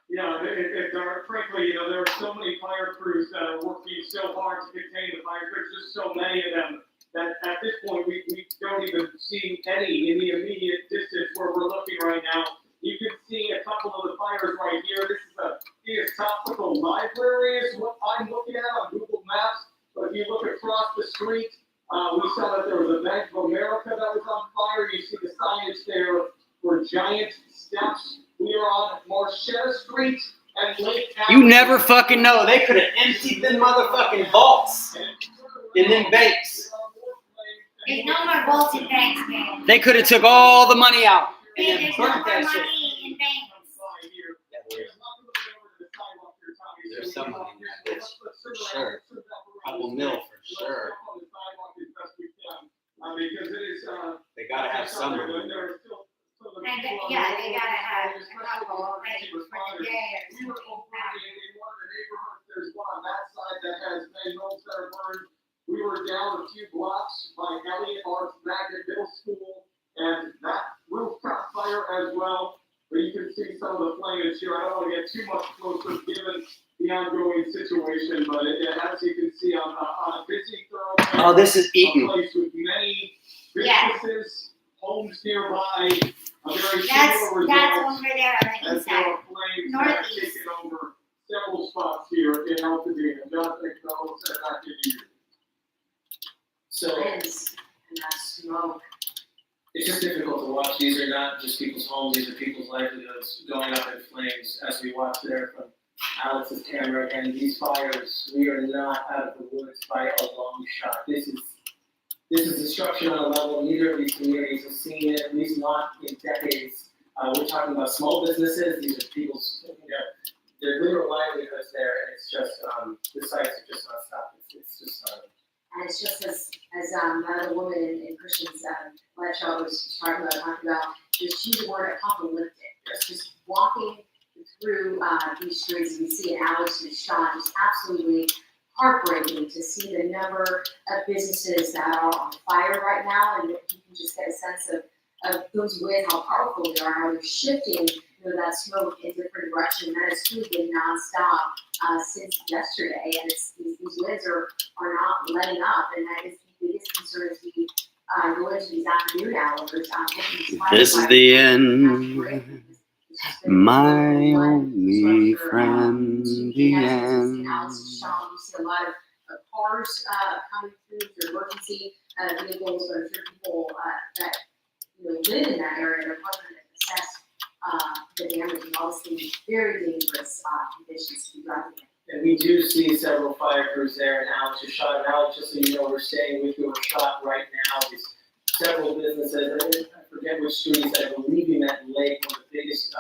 Yeah, frankly, there are so many fire crews that are working so hard to contain the fire. There's just so many of them that at this point we don't even see any in the immediate distance where we're looking right now. You can see a couple of the fires right here. This curious what I'm looking at on Google Maps, but if you look across the street, we saw that there was a Bank of America that was on fire. You see the signage there for giant steps. We are on Marchetta Street and Lake You never fucking know. They could have emptied them motherfucking vaults in them banks. There's no more vaults in banks, man. They could have took all the money out and then There's no burnt more that shit. money in banks. There's some money in that bitch, for sure. Couple mil for sure. They gotta have some money in there. And yeah, they gotta have a couple ready for the day or We were over in one of the neighborhoods, there's one on that side that has many homes that are burned. We were down a few blocks by Elliott Arts Magnet Middle School, and that roof caught fire as well. But you can see some of the flames here. I don't want to get too much closer given the ongoing situation, but as you can see on a busy thoroughfare. Oh, this is Eaton. A place with many businesses, homes nearby. A very similar That's result over there on the as east there side. are flames that have Northeast. taken over several spots here in Altadena. Jonathan, I'll send it back to you. So winds and that smoke. It's just difficult to watch. These are not just people's homes, these are people's livelihoods going up in flames as we watch there from Alex's camera. And these fires, we are not out of the woods by a long shot. This is destruction on a level neither of these communities have seen it, at least not in decades. We're talking about small businesses. These are people's, their literal livelihoods there, and it's just the sites are just not stopping. It's just And it's just as another woman in Christian's live show was talking about, just use the word apocalyptic. It's just walking through these streets, and we see in Alex and Sean, just absolutely heartbreaking to see the number of businesses that are on fire right now, and you can just get a sense of those winds, how powerful they are, how they're shifting that smoke in different directions. That has truly been nonstop since yesterday, and these winds are not letting up, and that is the biggest concern as we go into these afternoon hours. This is the end. My only friend, the end. We see a lot of cars coming through, their emergency vehicles, but I'm sure people that live in that area are probably going to assess the damage and obviously very dangerous conditions to be driving in. and we do see several fire crews there, and Alex is shot. And Alex, just so you know, we're staying with you. We're shot right now. There's several businesses. I forget which streets. I believe in that lake, one of the biggest,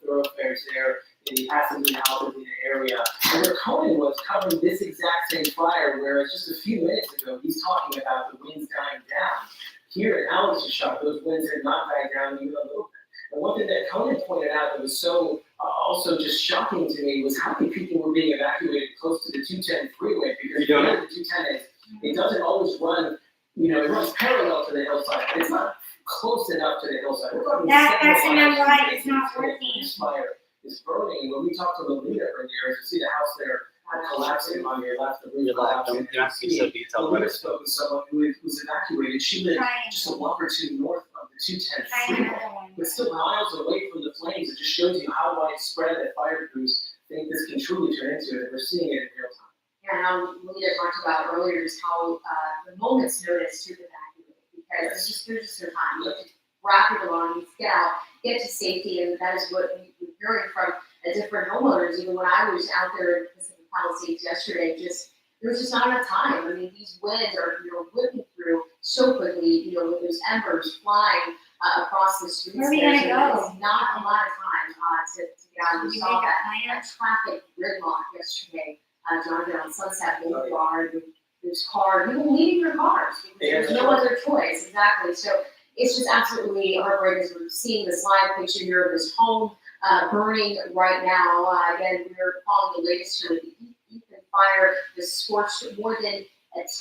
thoroughfares there in the Pasadena, Altadena area. And where Cohen was covering this exact same fire, whereas just a few minutes ago, he's talking about the winds dying down. Here in Alex's shot, those winds had not died down even a little bit. And one thing that Conan pointed out that was so also just shocking to me was how many people were being evacuated close to the 210 freeway, because where the 210 is, it doesn't always run, it runs parallel to the hillside, but it's not close enough to the hillside. We're talking That's the several number miles why it's not working. This fire is burning, and when we talked to Lolita earlier, you see the house there collapsing on your left, the roof collapsing. Don't ask me so detailed. Lolita spoke with someone who was evacuated. She lived just a block or two north of the 210 freeway, but still miles away from the flames. It just shows you how widespread that fire crews think this can truly turn into, and we're seeing it in real time. Yeah, how Lolita talked about earlier is how the moment's notice to evacuate, because there's just no time. You have to rapid along, you get out, get to safety, and that is what we're hearing from different homeowners. Even when I was out there in Pacific Palisades yesterday, there was just not enough time. I mean, these winds are whipping through so quickly, with those embers flying across the streets. Where are we gonna go? It's not a lot of time to get out. We saw that traffic gridlock yesterday, driving on Sunset Boulevard. And there's cars, people leaving their cars because there's no other choice. Exactly. So it's just absolutely heartbreaking. We're seeing this live picture here of this home burning right now. Again, we're following the latest here with the Ethan fire. This scorched more than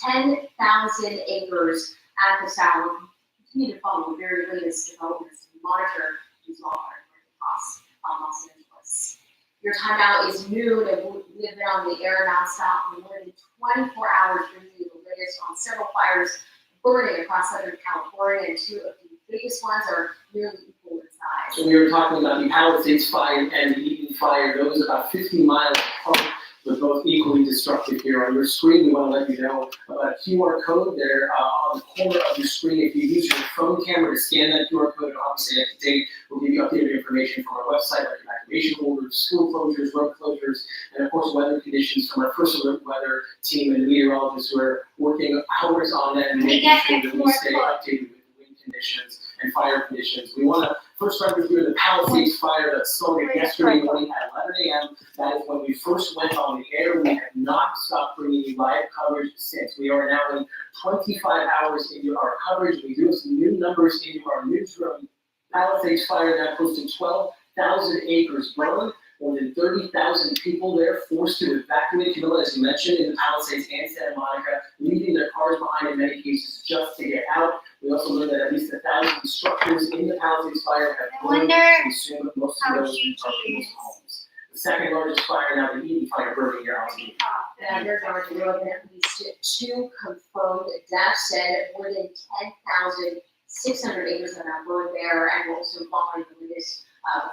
10,000 acres at the south. We'll continue to follow the very latest developments and monitor these wildfires across Los Angeles. Your timeout is noon, and we have been on the air nonstop for more than 24 hours, bringing you the latest on several fires burning across Southern California, and two of the biggest ones are nearly equal in size. So we were talking about the Palisades fire and the Eaton fire. Those about 50 miles apart. but both equally destructive here. On your screen, we want to let you know about a QR code there on the corner of your screen. If you use your phone camera to scan that QR code, and obviously up to date, we'll give you updated information from our website, like evacuation orders, school closures, road closures, and of course weather conditions from our first alert weather team and meteorologists who are working hours on that and making sure that we stay updated with wind conditions and fire conditions. We want to first start with the Palisades fire that started yesterday morning at 11 a.m. That is when we first went on the air. We have not stopped bringing you live coverage since. We are now in 25 hours into our coverage. We do have some new numbers into our newsroom. Palisades fire now close to 12,000 acres burned. More than 30,000 people there forced to evacuate, as you mentioned, in the Palisades and Santa Monica, leaving their cars behind in many cases just to get out. We also learned that at least 1,000 structures in the Palisades fire have burned, consumed most of those are people's homes. The second largest fire now, the Eden fire, burning here out. There's already more than at least 2 confirmed deaths and more than 10,600 acres have now burned there, and also following the latest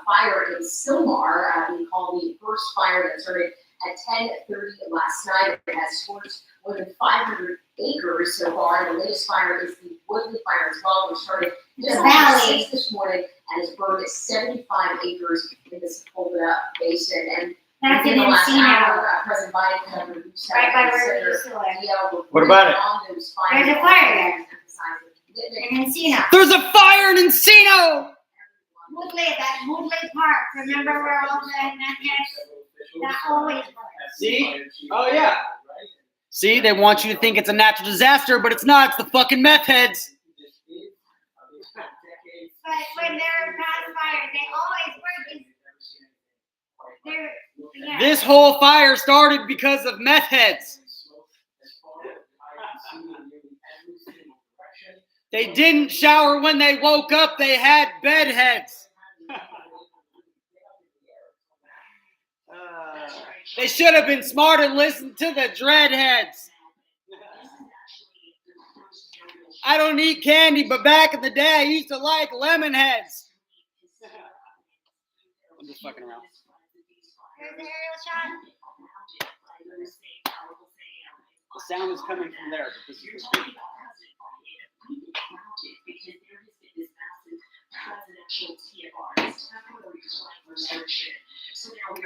fire in Sylmar, being called the first fire that started at 10:30 last night. It has scorched more than 500 acres so far. And the latest fire is the Woodley fire as well, which started just after 6 this morning and has burned 75 acres in the Sepulveda Basin. And that's within an the last Encino. hour, President Biden covered Right by where we used to live. What about it? There's a fire there. In Encino. There's a fire in Encino! Woodley, that Woodley Park. Remember where all the that always burns. See? Oh, yeah. See, they want you to think it's a natural disaster, but it's not. It's the fucking meth heads. But when they're past fires, they always burn. Yeah. This whole fire started because of meth heads. They didn't shower when they woke up. They had bed heads. They should have been smart and listened to the dreadheads. I don't eat candy, but back in the day, I used to like lemon heads. I'm just fucking around. Here's the aerial shot. The sound is coming from there, but this is the speed.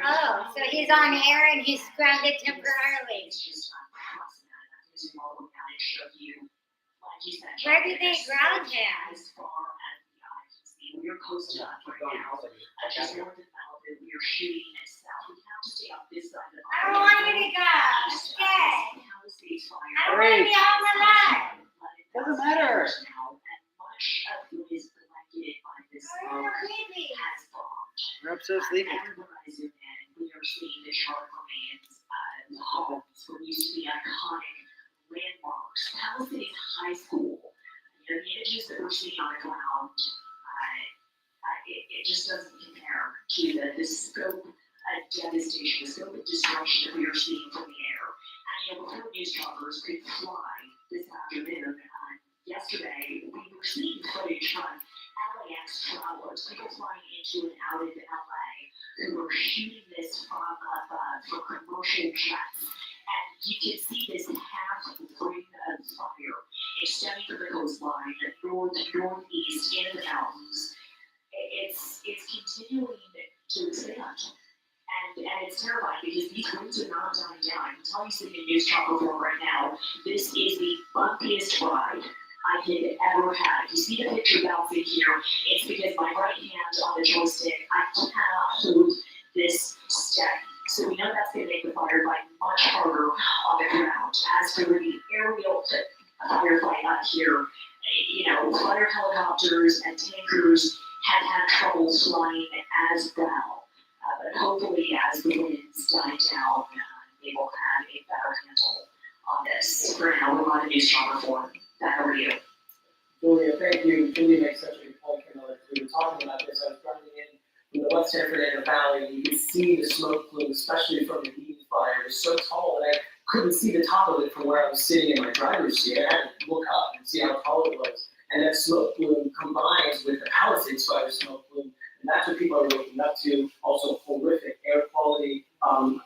Oh, so he's on air and he's grounded temporarily. Where did they ground him? We're posted up right now. Just north of Malibu, we are shooting south. We have to stay on this side of the I don't want you to go. I'm scared. I don't want to be all my life. Doesn't matter. We're upstairs sleeping. We are seeing the sharp remains of the homes what used to be iconic landmarks. Palisades High School. You know, the images that we're seeing on the ground, it just doesn't compare to the scope of devastation, the scope of destruction that we are seeing from the air. And you know, before news choppers could fly this afternoon, yesterday, we were seeing footage from LAX travelers, people flying into and out of LA, who were shooting this from above for commercial jets. And you can see this half ring of fire extending from the coastline, north, northeast, into the mountains. It's continuing to expand. And it's terrifying because these winds are not dying down. I can tell you sitting in news chopper form right now, this is the bumpiest ride I could ever have. You see the picture bouncing here, it's because my right hand on the joystick, I cannot hold this steady. So we know that's going to make the firefight much harder on the ground. As for the aerial firefight up here, you know, fire helicopters and tankers have had trouble flying as well. But hopefully as the winds die down, they will have a better handle on this. For now, we're on a news chopper form. Back over to you. Julia, thank you. Julia makes such a good point. We were talking about this. I was driving in from the West San Fernando Valley. You could see the smoke plume, especially from the Eden fire. It was so tall that I couldn't see the top of it from where I was sitting in my driver's seat. I had to look up and see how tall it was. And that smoke plume combines with the Palisades fire smoke plume. And that's what people are waking up to. Also horrific air quality,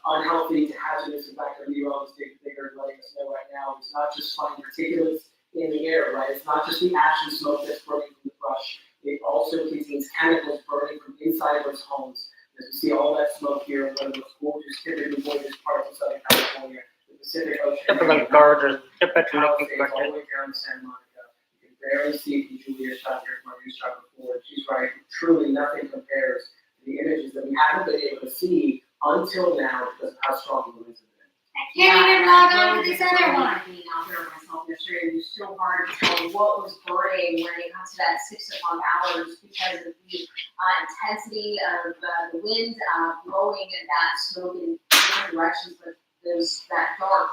unhealthy to hazardous. In fact, our meteorologist David Bigger is letting us know right now it's not just fine particulates in the air, right? It's not just the ash and smoke that's burning from the brush. It also contains chemicals burning from inside those homes. As we see all that smoke here in one of those gorgeous, typically gorgeous parts of Southern California, the Pacific Ocean. Typical gorgeous, typical All looking the way gorgeous. down to Santa Monica. You can barely see from Julia's shot here from our news shot before. She's right. Truly nothing compares to the images that we haven't been able to see until now because of how strong the winds have been. I can't even log on to this other one. Being out there myself yesterday, it was so hard to tell what was burning when it got to that 6 o'clock hours because of the intensity of the wind blowing that smoke in different directions, but there's that dark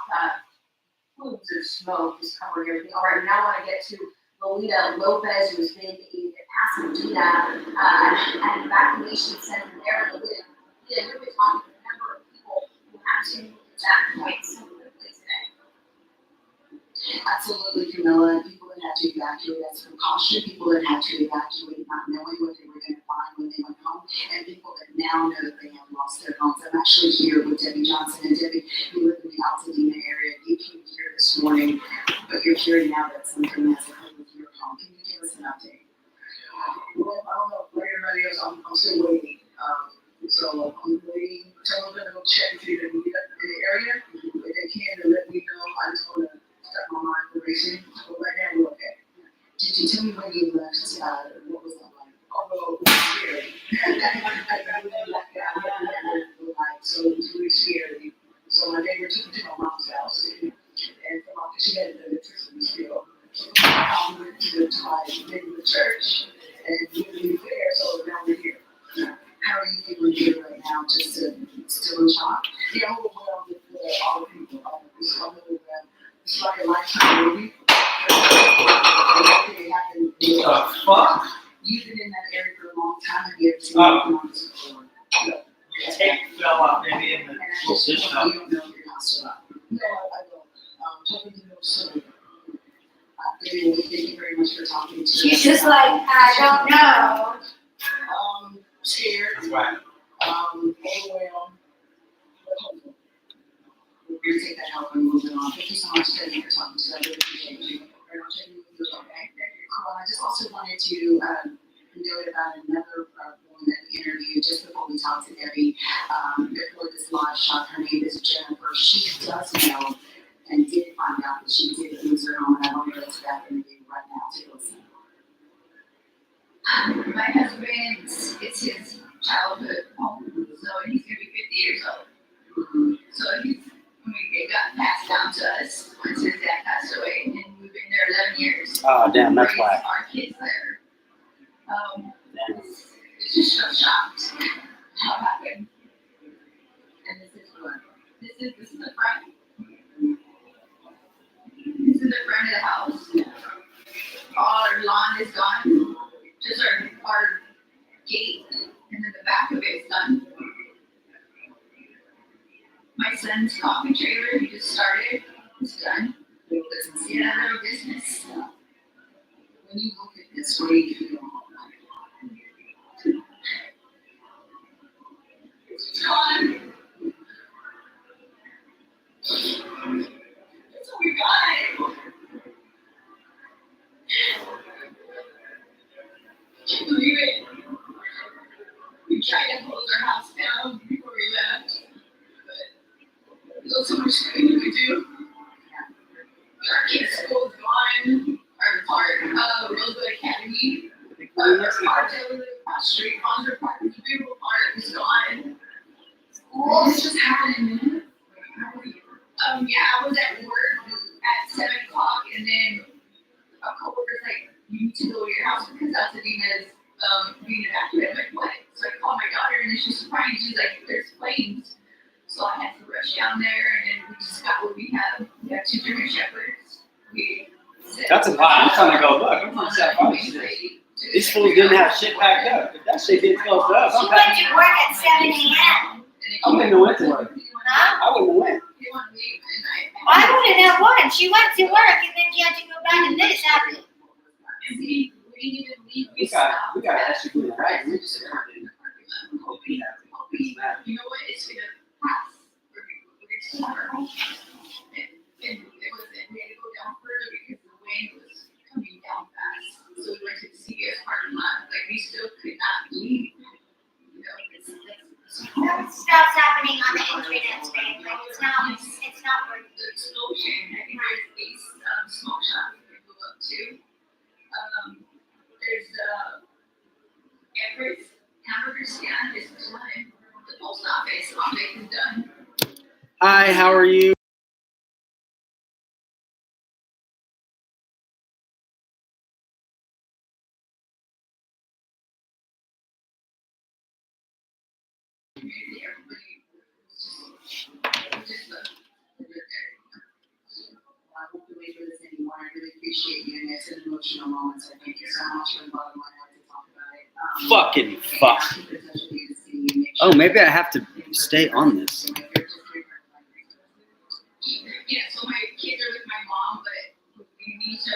plumes of smoke just covering everything. All right, now I want to get to Lolita Lopez, who has been in Pasadena at an evacuation center there. Lolita, you've been talking to a number of people who had to evacuate so quickly today. Absolutely, Camilla. People that had to evacuate as a precaution, people that had to evacuate not knowing what they were going to find when they went home, and people that now know that they have lost their homes. I'm actually here with Debbie Johnson. And Debbie, you live in the Altadena area. You came here this morning, but you're hearing now that something has occurred with your home. Can you give us an update? Well, I don't know for everybody else. I'm still waiting. So I'm waiting. So I'm gonna go check and see if they can get up in the area. If they can, then let me know. I just wanna start my mind for racing. But right now we're okay. Did you tell me when you left? What was that like? Oh no, it was scary. I really like that. So it was really scary. So my neighbor took me to my mom's house, and she had the electricity still. I went to the church, and we were there. So now we're here. How are you feeling here right now? Just still in shock? Yeah, I'm overwhelmed with all the people. It's like a lifetime movie. It happened. The fuck? You've been in that area for a long time. Have you ever seen anything on this before? Your tape fell off maybe in the position. You don't know if you're not still up. No, I don't. Hoping to know soon. Debbie, thank you very much for talking to us. She's just like, I don't know. Scared. That's right. Overwhelmed. But hopeful. We're going to take that help and move it on. Thank you so much, Debbie, for talking to us. I really appreciate you. Very much. Okay. Cool. I just also wanted to note about another woman that we interviewed just before we talked to Debbie. Before this live shot, her name is Jennifer. She does know and did find out that she did lose her home, and I want to go to that interview right now. Take a listen. My husband, it's his childhood home, so he's gonna be 50 years old. So it got passed down to us once his dad passed away, and we've been there 11 years. Oh, damn, that's raised why. our kids there. It's just so shocked how it happened. And this is what? This is the front. This is the front of the house. All our lawn is gone. Just our gate, and then the back of it is done. My son's coffee trailer, he just started, it's done. Little business. When you look at this, what do you feel? It's gone. That's what we got. Can't believe it. We tried to close our house down before we left, but there's so much we could do. Our kids' school is gone. Our Rosebud Academy, our park over the cross street, Conjure Park, the beautiful park is gone. This just happened in minutes? Yeah, I was at work at 7 o'clock, and then a coworker's like, you need to go to your house because Altadena is being evacuated. I'm like, what? So I called my daughter, and then she's surprised. She's like, there's flames. So I had to rush down there, and then we just got what we have. We have 2 German Shepherds. That's a lot. I'm trying to go look. I'm trying to say, how much is this? These fools didn't have shit packed up. If that shit didn't close up, She went to work at 7 a.m. I wouldn't have went to work. Huh? I wouldn't have went. I wouldn't have won. She went to work and then she had to go back and this happened. We didn't even leave. We got actually do the right groups and everything. You know what? It's gonna pass. We're gonna see her. And it was, and we had to go down further because the wind was coming down fast. So we went to the CVS parking lot. Like, we still could not leave. You know, That stuff's happening on the internet today. Like, it's not working. the explosion. I think there's these smoke shops we can go up to. There's Everett's hamburger stand is done. The post office is done. Hi, how are you? I won't belabor this anymore. I really appreciate you, and it's an emotional moment, so thank you so much from the bottom of my heart to talk about it. Fucking fuck. Oh, maybe I have to stay on this. Yeah, so my kids are with my mom, but we need to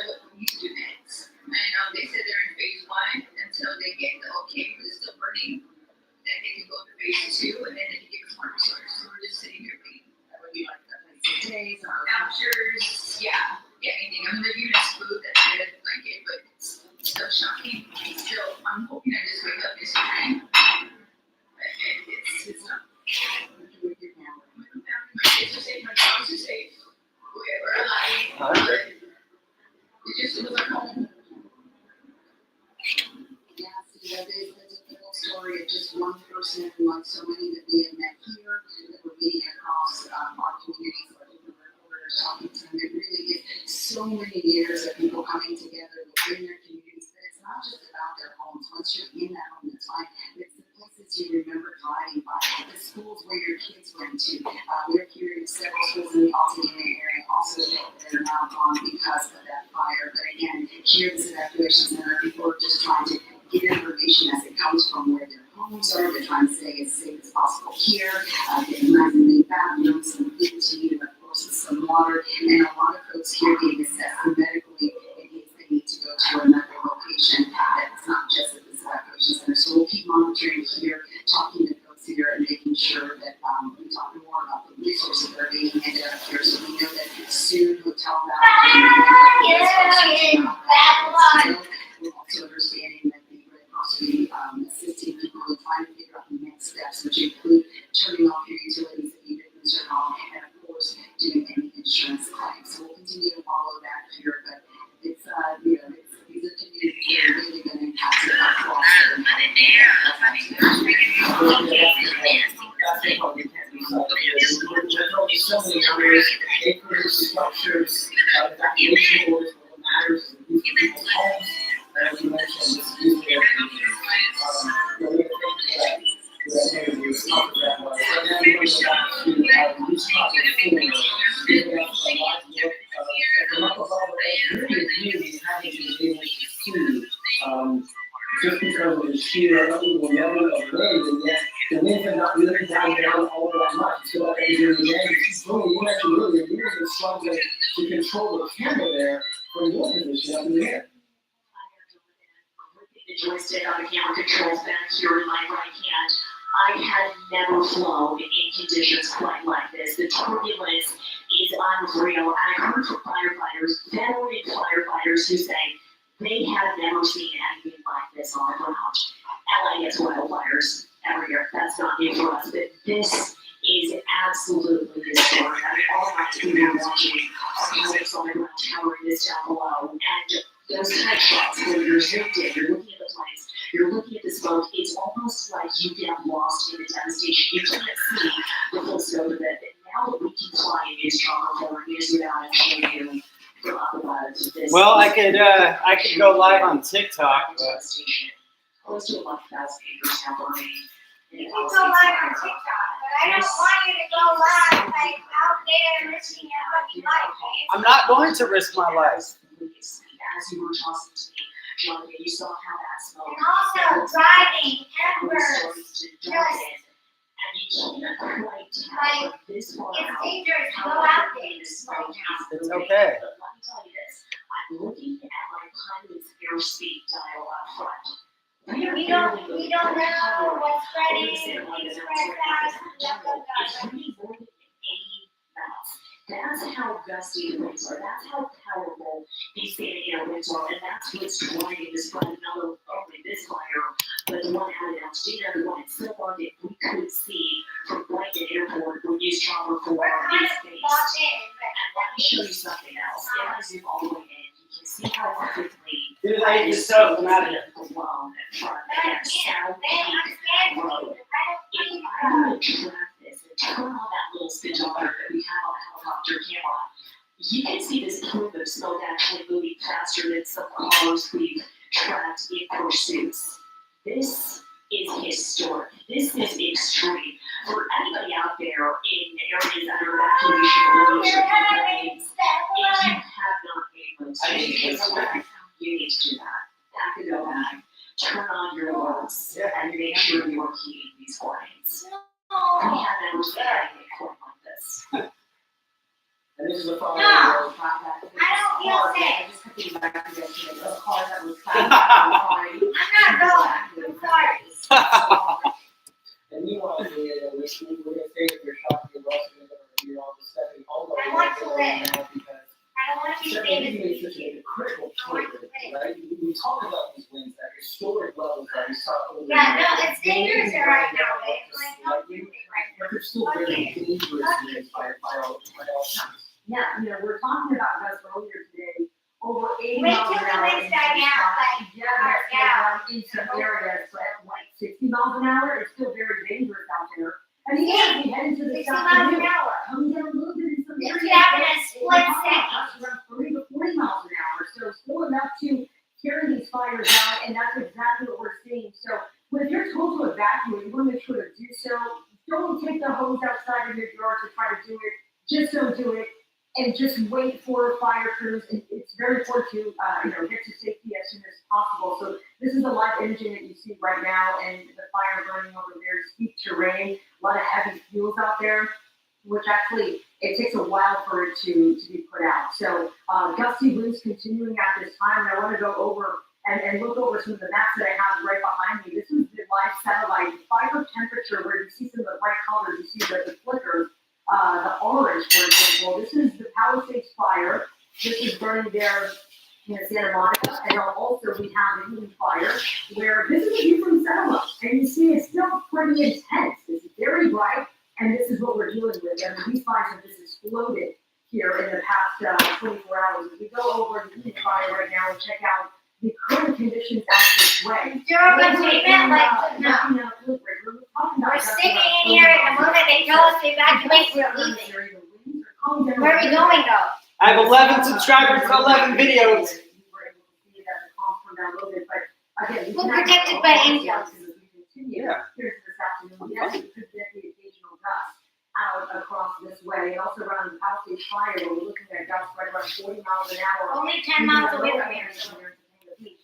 do next. And they said they're in phase 1 until they get the okay, because it's still burning. Then they can go to phase 2, and then they can get a smart resource. So we're just sitting here waiting. That would be like days, vouchers, yeah, anything. I mean, they're giving us food that's good, like it, but it's still shocking. Still, I'm hoping I just wake up this morning. But it's not. My kids are safe, my dogs are safe. We're alive. But it was our home. Yeah, see, that is a full story of just one person, like so many that we have met here, that we're meeting across our communities, like reporters talking to them. It really is so many years of people coming together within their communities, but it's not just about their homes. Once you're in that home, that's fine. It's the places you remember driving by, the schools where your kids went to. We're hearing several schools in the Altadena area also that are now gone because of that fire. But again, here this evacuation center, people are just trying to get information as it comes from where their homes are. They're trying to stay as safe as possible here, getting nice and neat bathrooms, some food to eat, and of course some water. And a lot of folks here being assessed medically in case they need to go to another location that's not just at this evacuation center. So we'll keep monitoring here, talking to folks here, and making sure that we talk more about the resources that are being handed out here. So we know that soon hotel we're also understanding that possibly assisting people in trying to figure out the next steps, which include turning off your utilities that you didn't turn off, and of course, doing any insurance claims. So we'll continue to follow that here, but it's, these are communities that are really going to impact it across Generally, so many numbers, acres, structures, evacuation orders, what matters in people's homes. As you mentioned, this usually we're going to think that interview is not that much. But then we're going to go back to these topics giving us a lot of look at the level of all the communities having to be able to see just because of the sheer unequal number of winds, and yet the winds have not really died down all that much. So like during the day, you actually really years of struggling to control the camera there from your position up in the air. The joystick on the camera controls back here in my right hand. I had never flown in conditions quite like this. The turbulence is unreal. And I heard from firefighters, veteran firefighters, who say they have never seen anything like this on the ground. LA gets wildfires every year. That's not new for us, but this is absolutely historic. I mean, all night we've been watching our colleagues on the ground covering this down below, and those tight shots where you're zoomed in, you're looking at the flames, you're looking at the smoke, it's almost like you get lost in the devastation. You can't see the full scope of it, but now that we can fly in news channel 4 years without actually hearing about it. Well, I could go live on TikTok, but close to 11,000 acres now burning. You can go live on TikTok, but I don't want you to go live like out there risking your fucking life. I'm not going to risk my life. As you were talking to me, Jonathan, you saw how that smoke. And also driving embers. And you can't quite tell this far It's out dangerous to how go out there big and this smoke. smoke is. It's okay. But let me tell you this, I'm looking at my pilot's airspeed dial up front. We don't know what's spreading, we spread fast, It's really more than 80 knots. That's how gusty the winds are. That's how powerful these Santa winds are, and that's what's driving this fire. Not only this fire, but the one out in Altadena, the one in Silmar that we could see from Blanket Airport when you travel for these things. And let me show you something else. If I zoom all the way in, you can see how quickly Dude, I hate this stuff. I'm out of here. alone in front of that South Peak Road. If I were to track this and turn on that little speedometer that we have on a helicopter camera, you can see this plume of smoke actually moving faster than some cars we've tracked in pursuits. This is historic. This is extreme. For anybody out there in areas under evacuation orders, if you have not made those changes, you need to do that. Pack a go bag, turn on your alerts, and make sure you are heeding these warnings. We have never seen anything quite like this. And this is a fire. No, I don't feel safe. I just kept getting back to yesterday. Those cars that were I'm not going, I'm sorry. And meanwhile, we're going to say that you're shocked, you're also going to hear all this stuff. I want to live. Because I don't want to be Stephanie famous. made such a critical point, right? We talk about these winds at historic levels that we saw over Yeah, no, it's dangerous right now, babe. Like, don't do it right but they're still very dangerous winds by all counts. Yeah, we're talking about gusts earlier today, over 80 Wait miles till an the hour. winds die down, like, Yeah, that's down in some areas, but like 60 miles an hour, it's still very dangerous out there. And even if we head into the 60 south, miles an hour. coming down a little bit in some It areas. could happen in a but split it's second. around 30 to 40 miles an hour, so still enough to carry these fires out, and that's exactly what we're seeing. So when you're told to evacuate, you want to make sure to do so. Don't take the hose outside of your yard to try to do it. Just don't do it. And just wait for fire crews. And it's very important to, get to safety as soon as possible. So this is the live imaging that you see right now, and the fire burning over there, steep terrain, a lot of heavy fuels out there, which actually it takes a while for it to be put out. So gusty winds continuing at this time, and I want to go over and look over some of the maps that I have right behind me. This is the live satellite fire temperature, where you see some of the bright colors, you see the flickers. The orange, for example, this is the Palisades fire. This is burning there in Santa Monica, and also we have the Eden fire, where this is a view from Selma, and you see it's still pretty intense. It's very bright, and this is what we're dealing with. I mean, these fires have just exploded here in the past 24 hours. If we go over the Eden fire right now and check out the current conditions out this way. Zero containment, like, no. We're sitting in here, and the moment they tell us to evacuate, we're leaving. Where are we going though? I have 11 subscribers and 11 videos. We're protected by angels. Yeah. Here's this afternoon, we actually could get the occasional gust out across this way, and also around the Palisades fire, where we're looking at gusts right around 40 miles an hour. Only 10 miles away from here.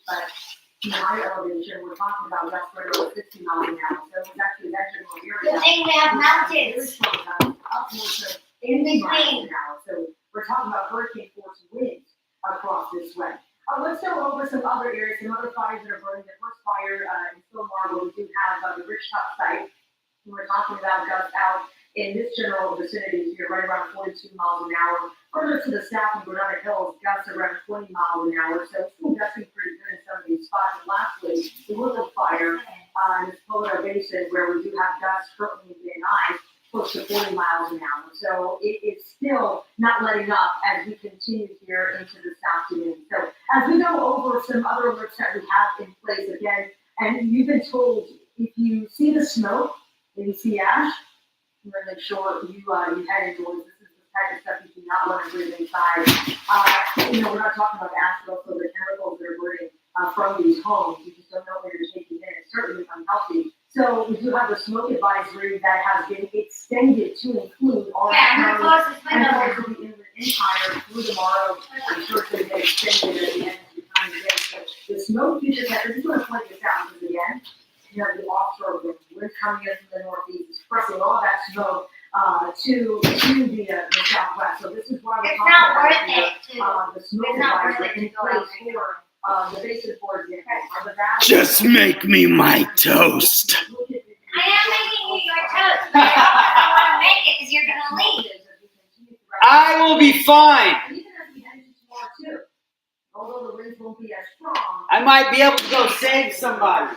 But in higher elevation, we're talking about gusts right around 60 miles an hour. So it's actually that general area. Good thing we have mountains. Upwards of 80 miles an hour. So we're talking about hurricane force winds across this way. Let's go over some other areas, some other fires that are burning. The first fire in Silmar, where we do have the Rich Top site. And we're talking about gusts out in this general vicinity here, right around 42 miles an hour. Further to the south in Granada Hills, gusts around 20 miles an hour. So it's still gusting pretty good in some of these spots. And lastly, the Woodland fire in this Polar Basin, where we do have gusts currently in ice, close to 40 miles an hour. So it is still not letting up as we continue here into this afternoon. So as we go over some other alerts that we have in place again, and you've been told if you see the smoke and you see ash, you want to make sure you head indoors. This is the type of stuff you do not want to breathe inside. We're not talking about ash, but also the chemicals that are burning from these homes. You just don't know what you're taking in. It's certainly unhealthy. So we do have a smoke advisory that has been extended to include all I'm gonna close this window. and also the Inland Empire through tomorrow. I'm sure it's going to get extended at the end of the time of day. So the smoke features that, I just want to point this out because again, you have the offshore wind coming in from the northeast, pressing all that smoke to the southwest. So this is why we're It's talking not about worth it to. the smoke It's not worth advisory it to in go place out right for The basis, for example, are the values. Just make me my toast. I am making you your toast, but I don't want to make it because you're going to leave. I will be fine. Although the winds won't be as strong. I might be able to go save somebody.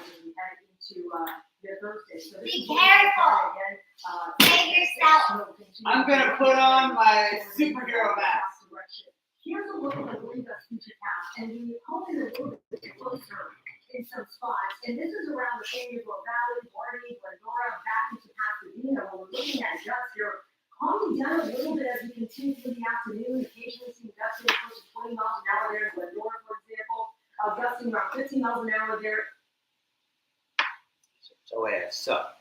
Be careful. Save yourself. I'm gonna put on my superhero mask. Here's a look at the wind gust future path, and we hope in a little bit closer in some spots. And this is around the Sangerville Valley, Guardian, Glendora, back into Pasadena, where we're looking at gusts here. Calming down a little bit as we continue through the afternoon, occasionally seeing gusts close to 20 miles an hour there in Glendora, for example. Gusting around 15 miles an hour there. So ass up.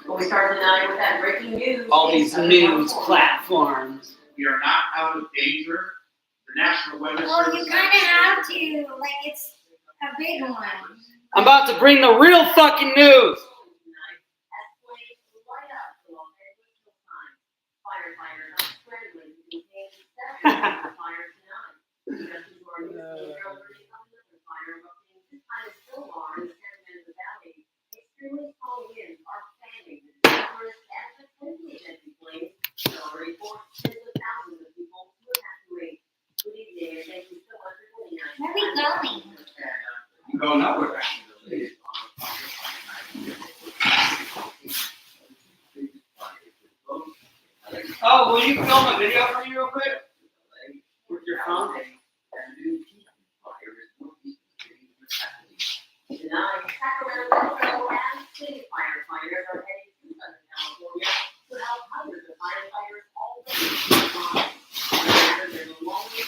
Well, we start the night with that breaking news. All these news platforms. We are not out of danger. The National Weather Well, Service. you kind of have to. Like, it's a big one. I'm about to bring the real fucking news. Extremely strong winds are fanning the dangerous and potentially deadly flames that already forced tens of thousands of people to evacuate. Good evening, and thank you so much for joining us. Where are we going? You go nowhere. Oh, will you film a video for me real quick? With your phone? Tonight, Sacramento and city firefighters are heading to Southern California to help hundreds of firefighters already respond. There's a long way to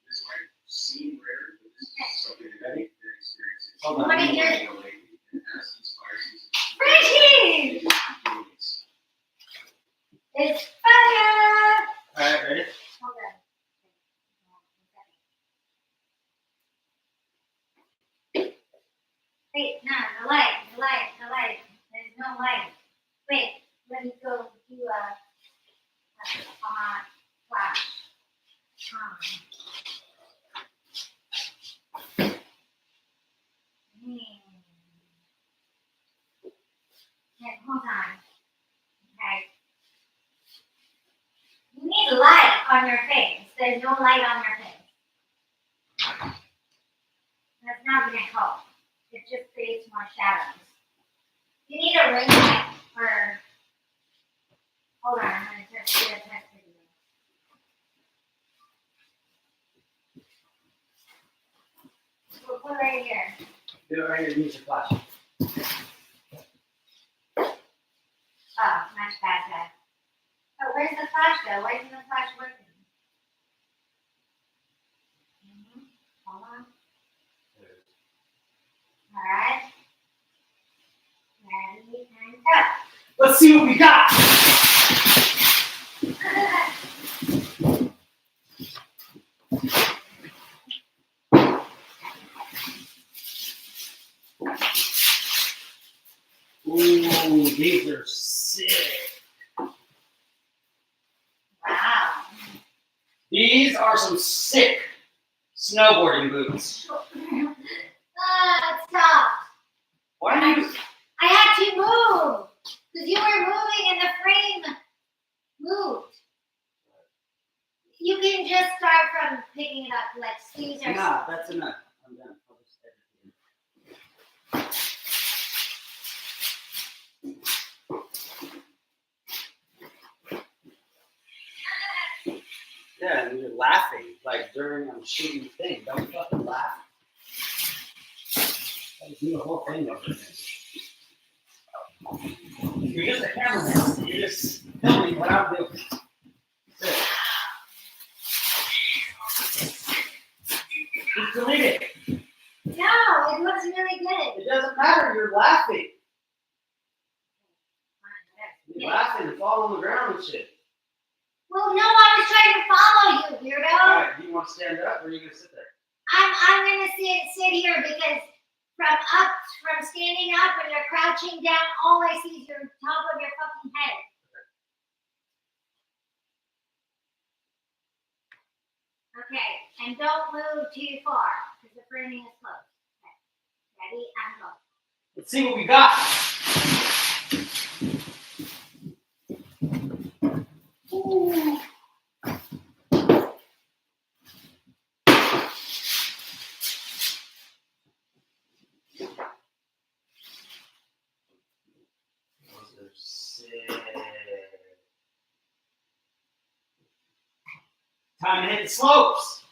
This might seem rare, but this is something that they're experiencing. Hold on. What is your... And as these fire seasons. Richie! It's fire! Alright, ready? Okay. Wait, no, the light. There's no light. Wait, let me go do a flash. Yeah, hold on. Okay. You need light on your face. There's no light on your face. That's not gonna help. It just creates more shadows. You need a ring light for. Hold on, I'm gonna just do a test video. We'll put it right here. Do it right here, use your flash. Oh, much better. Oh, where's the flash though? Why isn't the flash working? Hold on. Alright. Ready and go. Let's see what we got. Ooh, these are sick. Wow. These are some sick snowboarding boots. Stop. Why are you? I had to move. Because you were moving and the frame moved. You can just start from picking it up, like these are. Nah, that's enough. I'm done. I'll just edit it. Yeah, and you're laughing like during I'm shooting the thing. Don't fucking laugh. Do the whole thing over again. You're just a cameraman. You're just filming what I'm doing. That's it. Just delete it. No, it looks really good. It doesn't matter. You're laughing. You're laughing and fall on the ground and shit. Well, no, I was trying to follow you, weirdo. Alright, do you want to stand up or are you going to sit there? I'm gonna sit here because from standing up when you're crouching down, all I see is your top of your fucking head. Okay, and don't move too far because the framing is closed. Okay, ready and go. Let's see what we got. Ooh. Those are sick. Time to hit the slopes.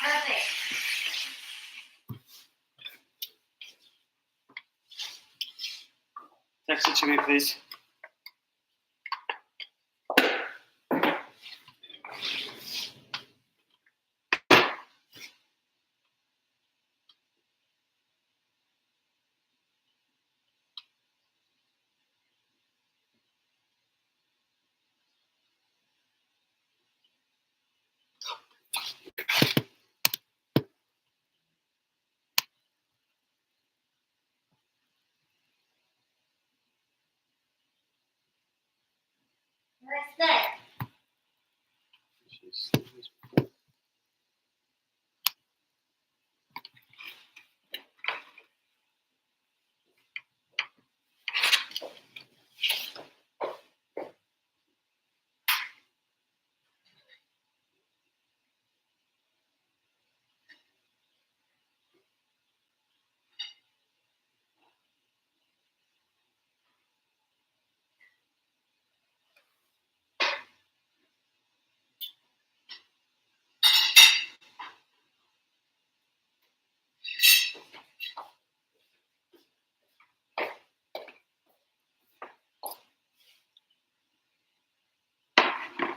Perfect. Text it to me, please. That's good.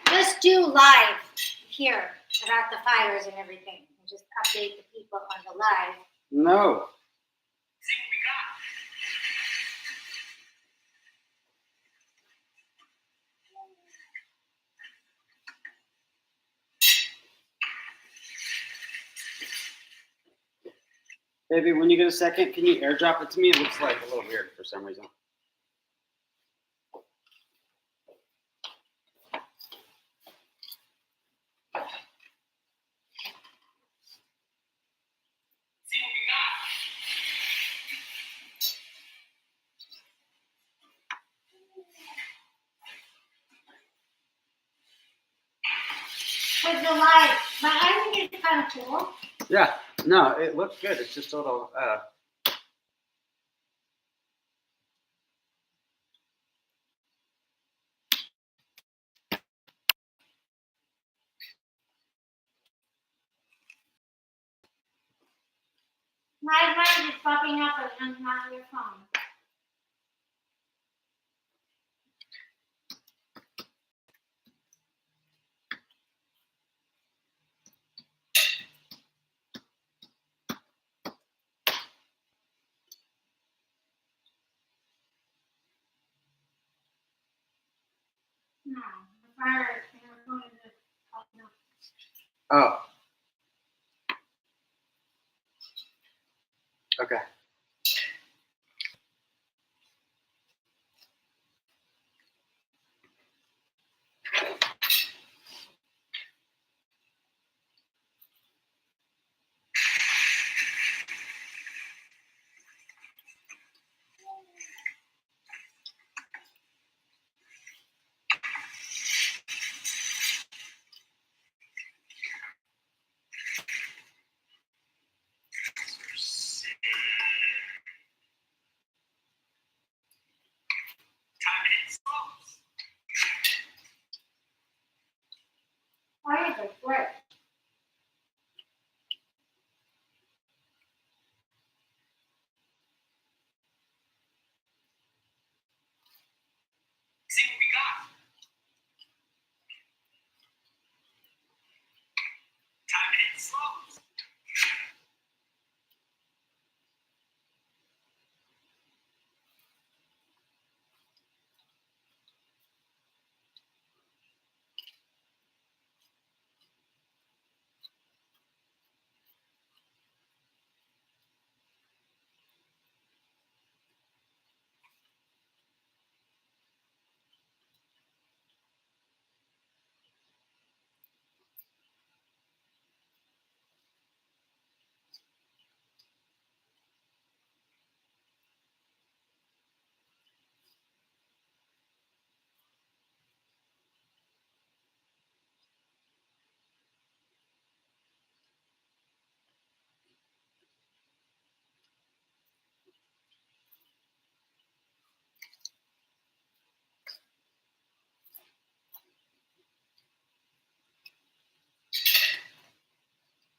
Just do live here about the fires and everything. And just update the people on the live. No. Baby, when you get a second, can you airdrop it to me? It looks like a little weird for some reason. With the live, but I think it's kind of cool. Yeah, no, it looks good. It's just a little, Live is popping up on your phone. No, the fire on your phone is just popping up. oh. Okay. fries are fresh. See what we got. Time to hit the slopes.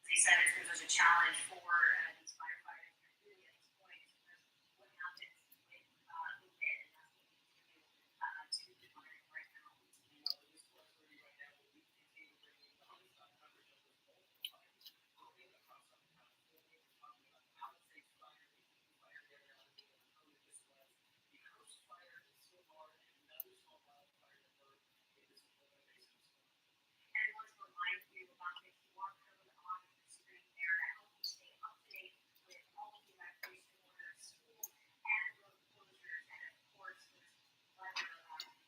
They said it was a challenge for these firefighters really at this point because what happens with the wind and that's what we do to the fire right now. And want to remind you about the QR code on the screen there to help you stay up to date with all of the evacuation orders, school and road closures, and of course with weather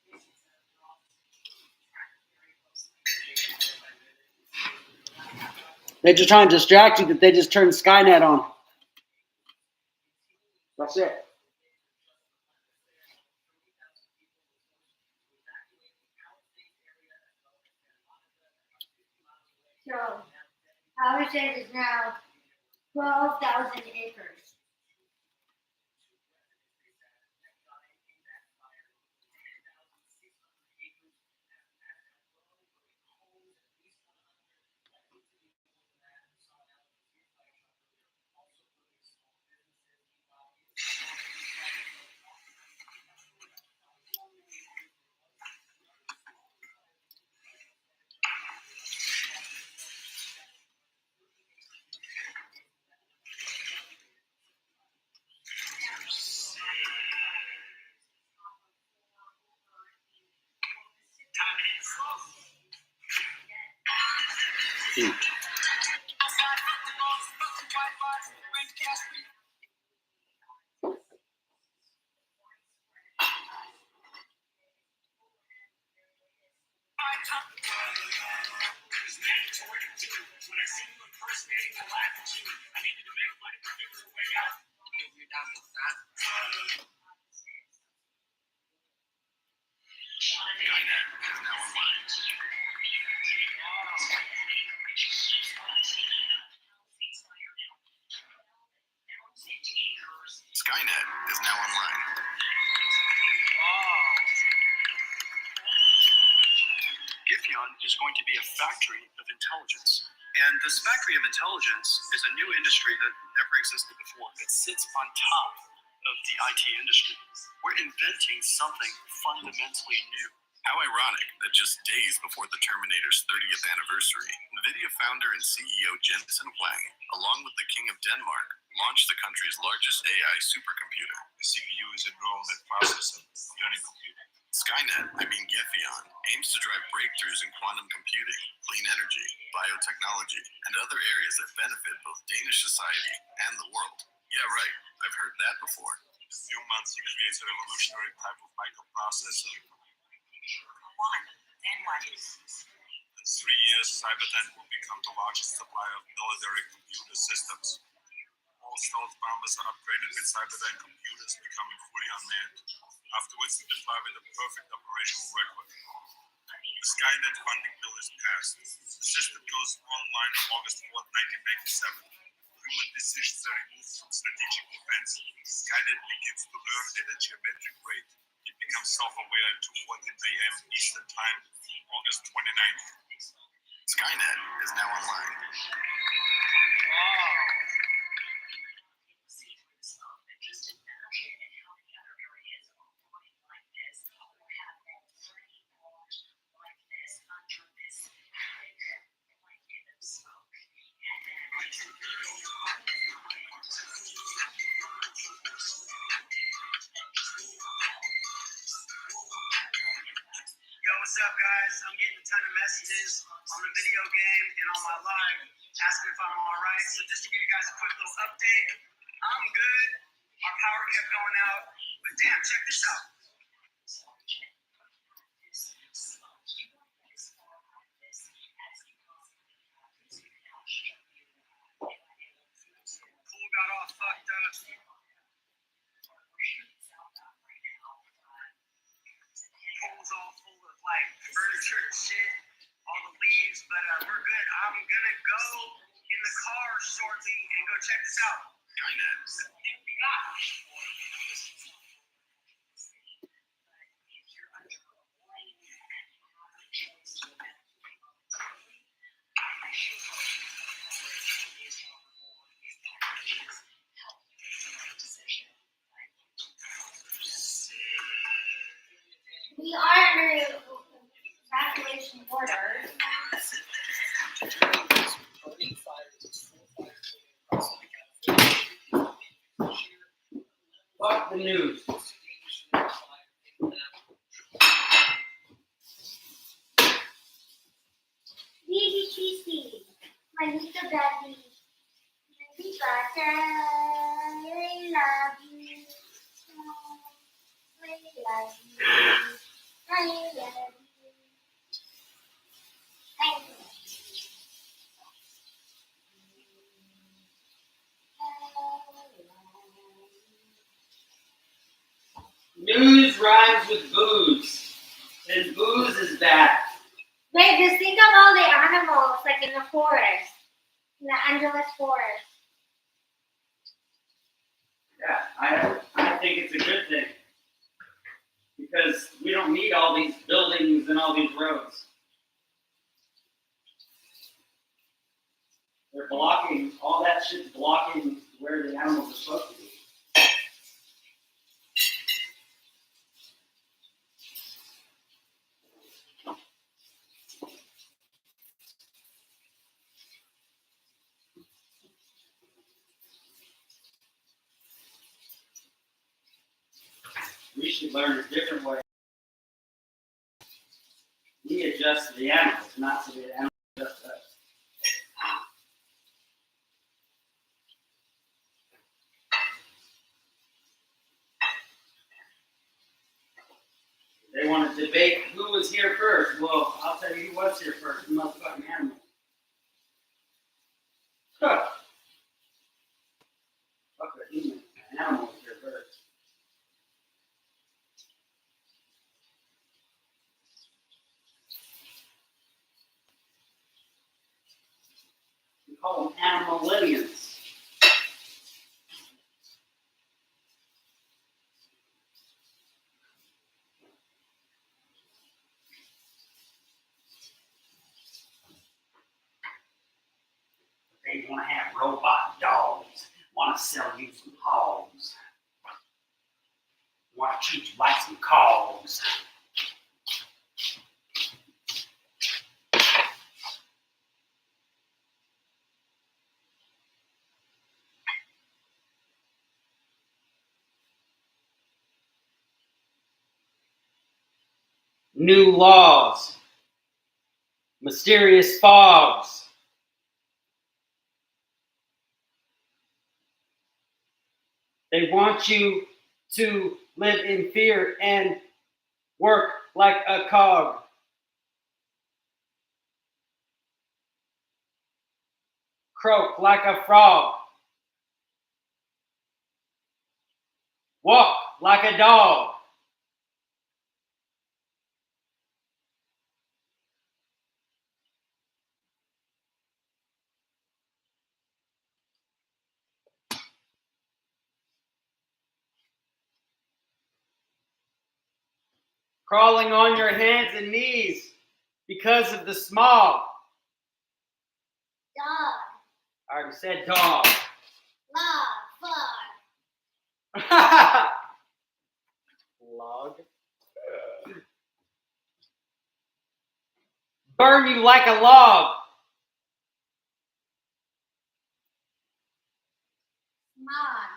conditions that we're all tracking very closely. They just try and distract you that they just turned Skynet on. That's it. So, Palisades is now 12,000 acres. Skynet is now online. Giffion is going to be a factory of intelligence. And this factory of intelligence is a new industry that never existed before. It sits on top of the IT industry. We're inventing something fundamentally new. How ironic that just days before the Terminator's 30th anniversary, NVIDIA founder and CEO Jensen Huang, along with the King of Denmark, launched the country's largest AI supercomputer. The CPU is a neural net processor, learning computer. Skynet, Giffion, aims to drive breakthroughs in quantum computing, clean energy, biotechnology, and other areas that benefit both Danish society and the world. Yeah, right. I've heard that before. In a few months, he creates a revolutionary type of microprocessor. Then what? In 3 years, Cyberdyne will become the largest supplier of military computer systems. All stealth bombers are upgraded with Cyberdyne computers, becoming fully unmanned. Afterwards, they fly with a perfect operational record. The Skynet funding bill is passed. The system goes online on August 4, 1997. Human decisions are removed from strategic defense. Skynet begins to learn at a geometric rate. It becomes self-aware at 2:14 a.m. Eastern Time, August 29th. Skynet is now online. Yo, what's up, guys? I'm getting a ton of messages on the video game and on my live asking if I'm all right. So just to give you guys a quick little update, I'm good. Our power kept going out, but damn, check this out. Pool got all fucked up. Pool's all full of like furniture and shit, all the leaves, but we're good. I'm gonna go in the car shortly and go check this out. We are under evacuation orders. Fuck the news. Baby Cheesy, my little daddy. Baby butter, I love you. I love you. I love you. I love you. News rhymes with booze, and booze is bad. Wait, just think of all the animals like in the forest, in the Angeles forest. Yeah, I think it's a good thing because we don't need all these buildings and all these roads. They're blocking, all that shit's blocking where the animals are supposed to be. We should learn a different way. We adjust the animals, not so the animals adjust us. They want to debate who was here first. Well, I'll tell you who was here first, the motherfucking animal. Huh. Fuck a human. An animal was here first. We call them animalinians. They want to have robot dogs. Want to sell you some hogs. Want to treat you like some cogs. New laws. Mysterious fogs. They want you to live in fear and work like a cog. Croak like a frog. Walk like a dog. Crawling on your hands and knees because of the smog. I already said dog. Log. Log. Burn you like a log. Smog.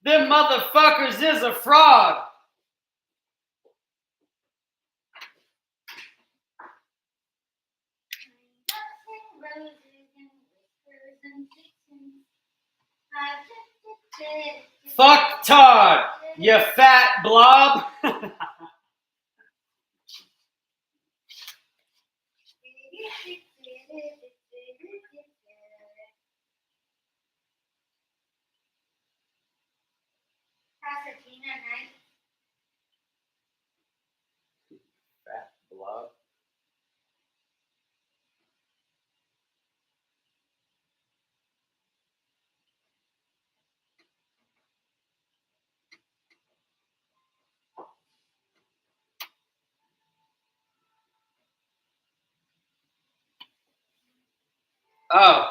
Them motherfuckers is a fraud. Fuck Todd, you fat blob. Pasadena night. Fat blob. Oh.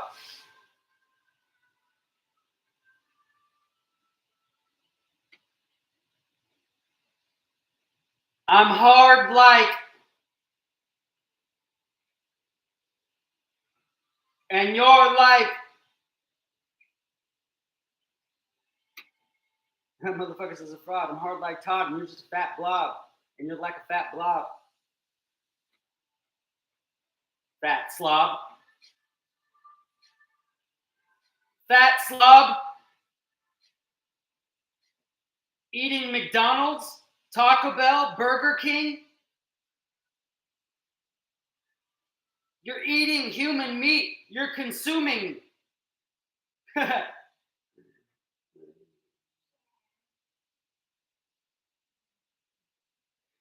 I'm hard like, and you're like, that motherfucker is a fraud. I'm hard like Todd, and you're just a fat blob, and you're like a fat blob. Fat slob. Fat slob. Eating McDonald's, Taco Bell, Burger King. You're eating human meat. You're consuming.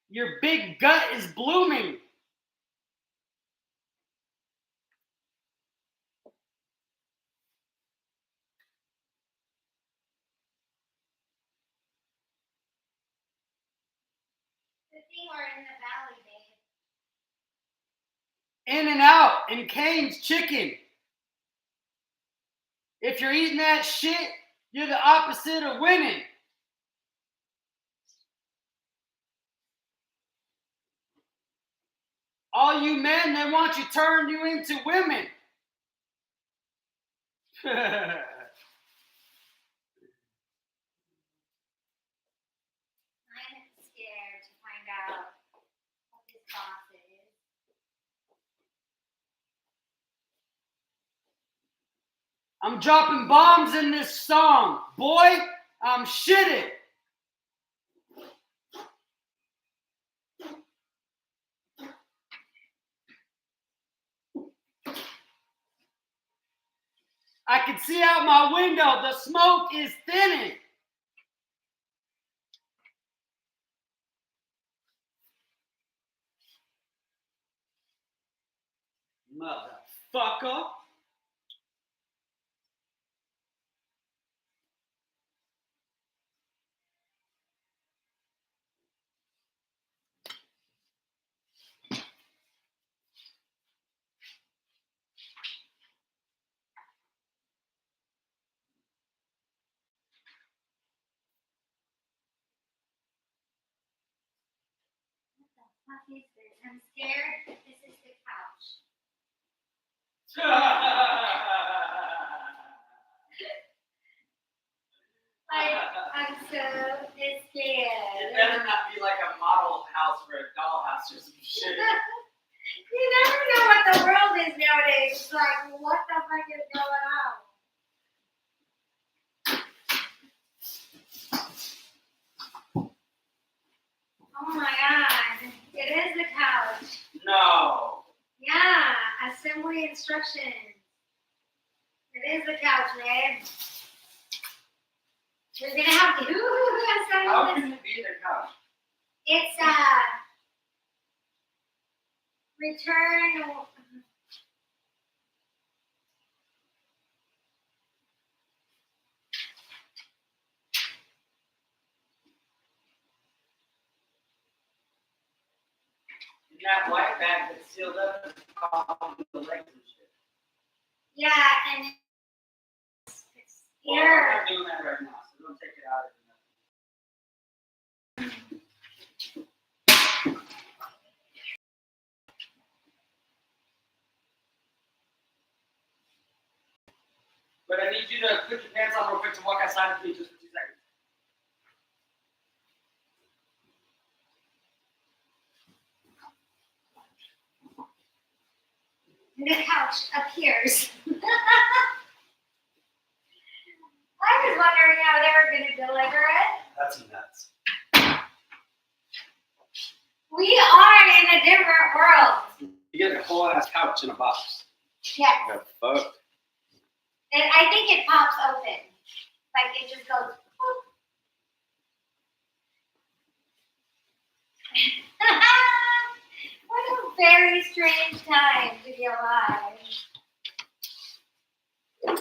Your big gut is blooming. Good thing we're in the valley, babe. In and out and Cane's chicken. If you're eating that shit, you're the opposite of winning. All you men, they want you to turn you into women. I'm scared to find out what this boss is. I'm dropping bombs in this song. Boy, I'm shitting. I can see out my window. The smoke is thinning. Motherfucker. What is this? I'm scared. This is the couch. I'm so scared. It better not be like a model house or a dollhouse or some shit. You never know what the world is nowadays. It's like, what the fuck is going on? Oh my god. It is the couch. No. Yeah. Assembly instructions. It is the couch, man. We're gonna have to How can it be the couch? It's return. that white bag that's sealed up is probably the legs and shit. Yeah, and it's Well, here. I'm not doing that right now, so don't take it out of But I need you to put your pants on real quick to walk outside with me just for 2 seconds. And the couch appears. I was wondering how they were going to deliver it. That's nuts. We are in a different world. You get a whole ass couch in a box. Yes. The fuck? And I think it pops open. Like it just goes. Whoop. What a very strange time to be alive. Okay,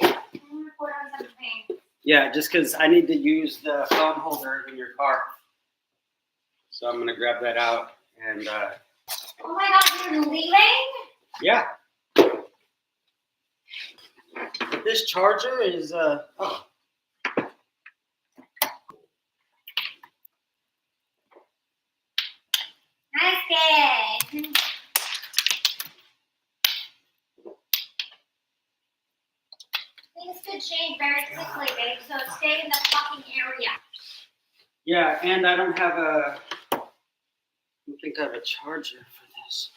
I'm gonna put on some paint. Yeah, just because I need to use the phone holder in your car. So I'm going to grab that out and, Oh my God, you're leaving? yeah. But this charger is, oh. Nice kid. Things could change very quickly, babe, so stay in the fucking area. Yeah, and I don't have a, I don't think I have a charger for this.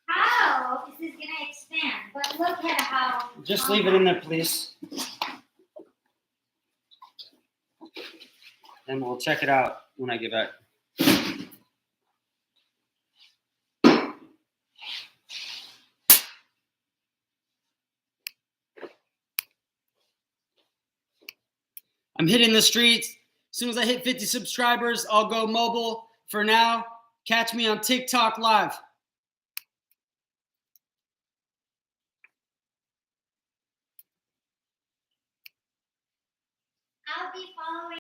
How is this gonna expand? But look at how. Just leave it in there, please. And we'll check it out when I get back. I'm hitting the streets. As soon as I hit 50 subscribers, I'll go mobile. For now, catch me on TikTok Live. I'll be following.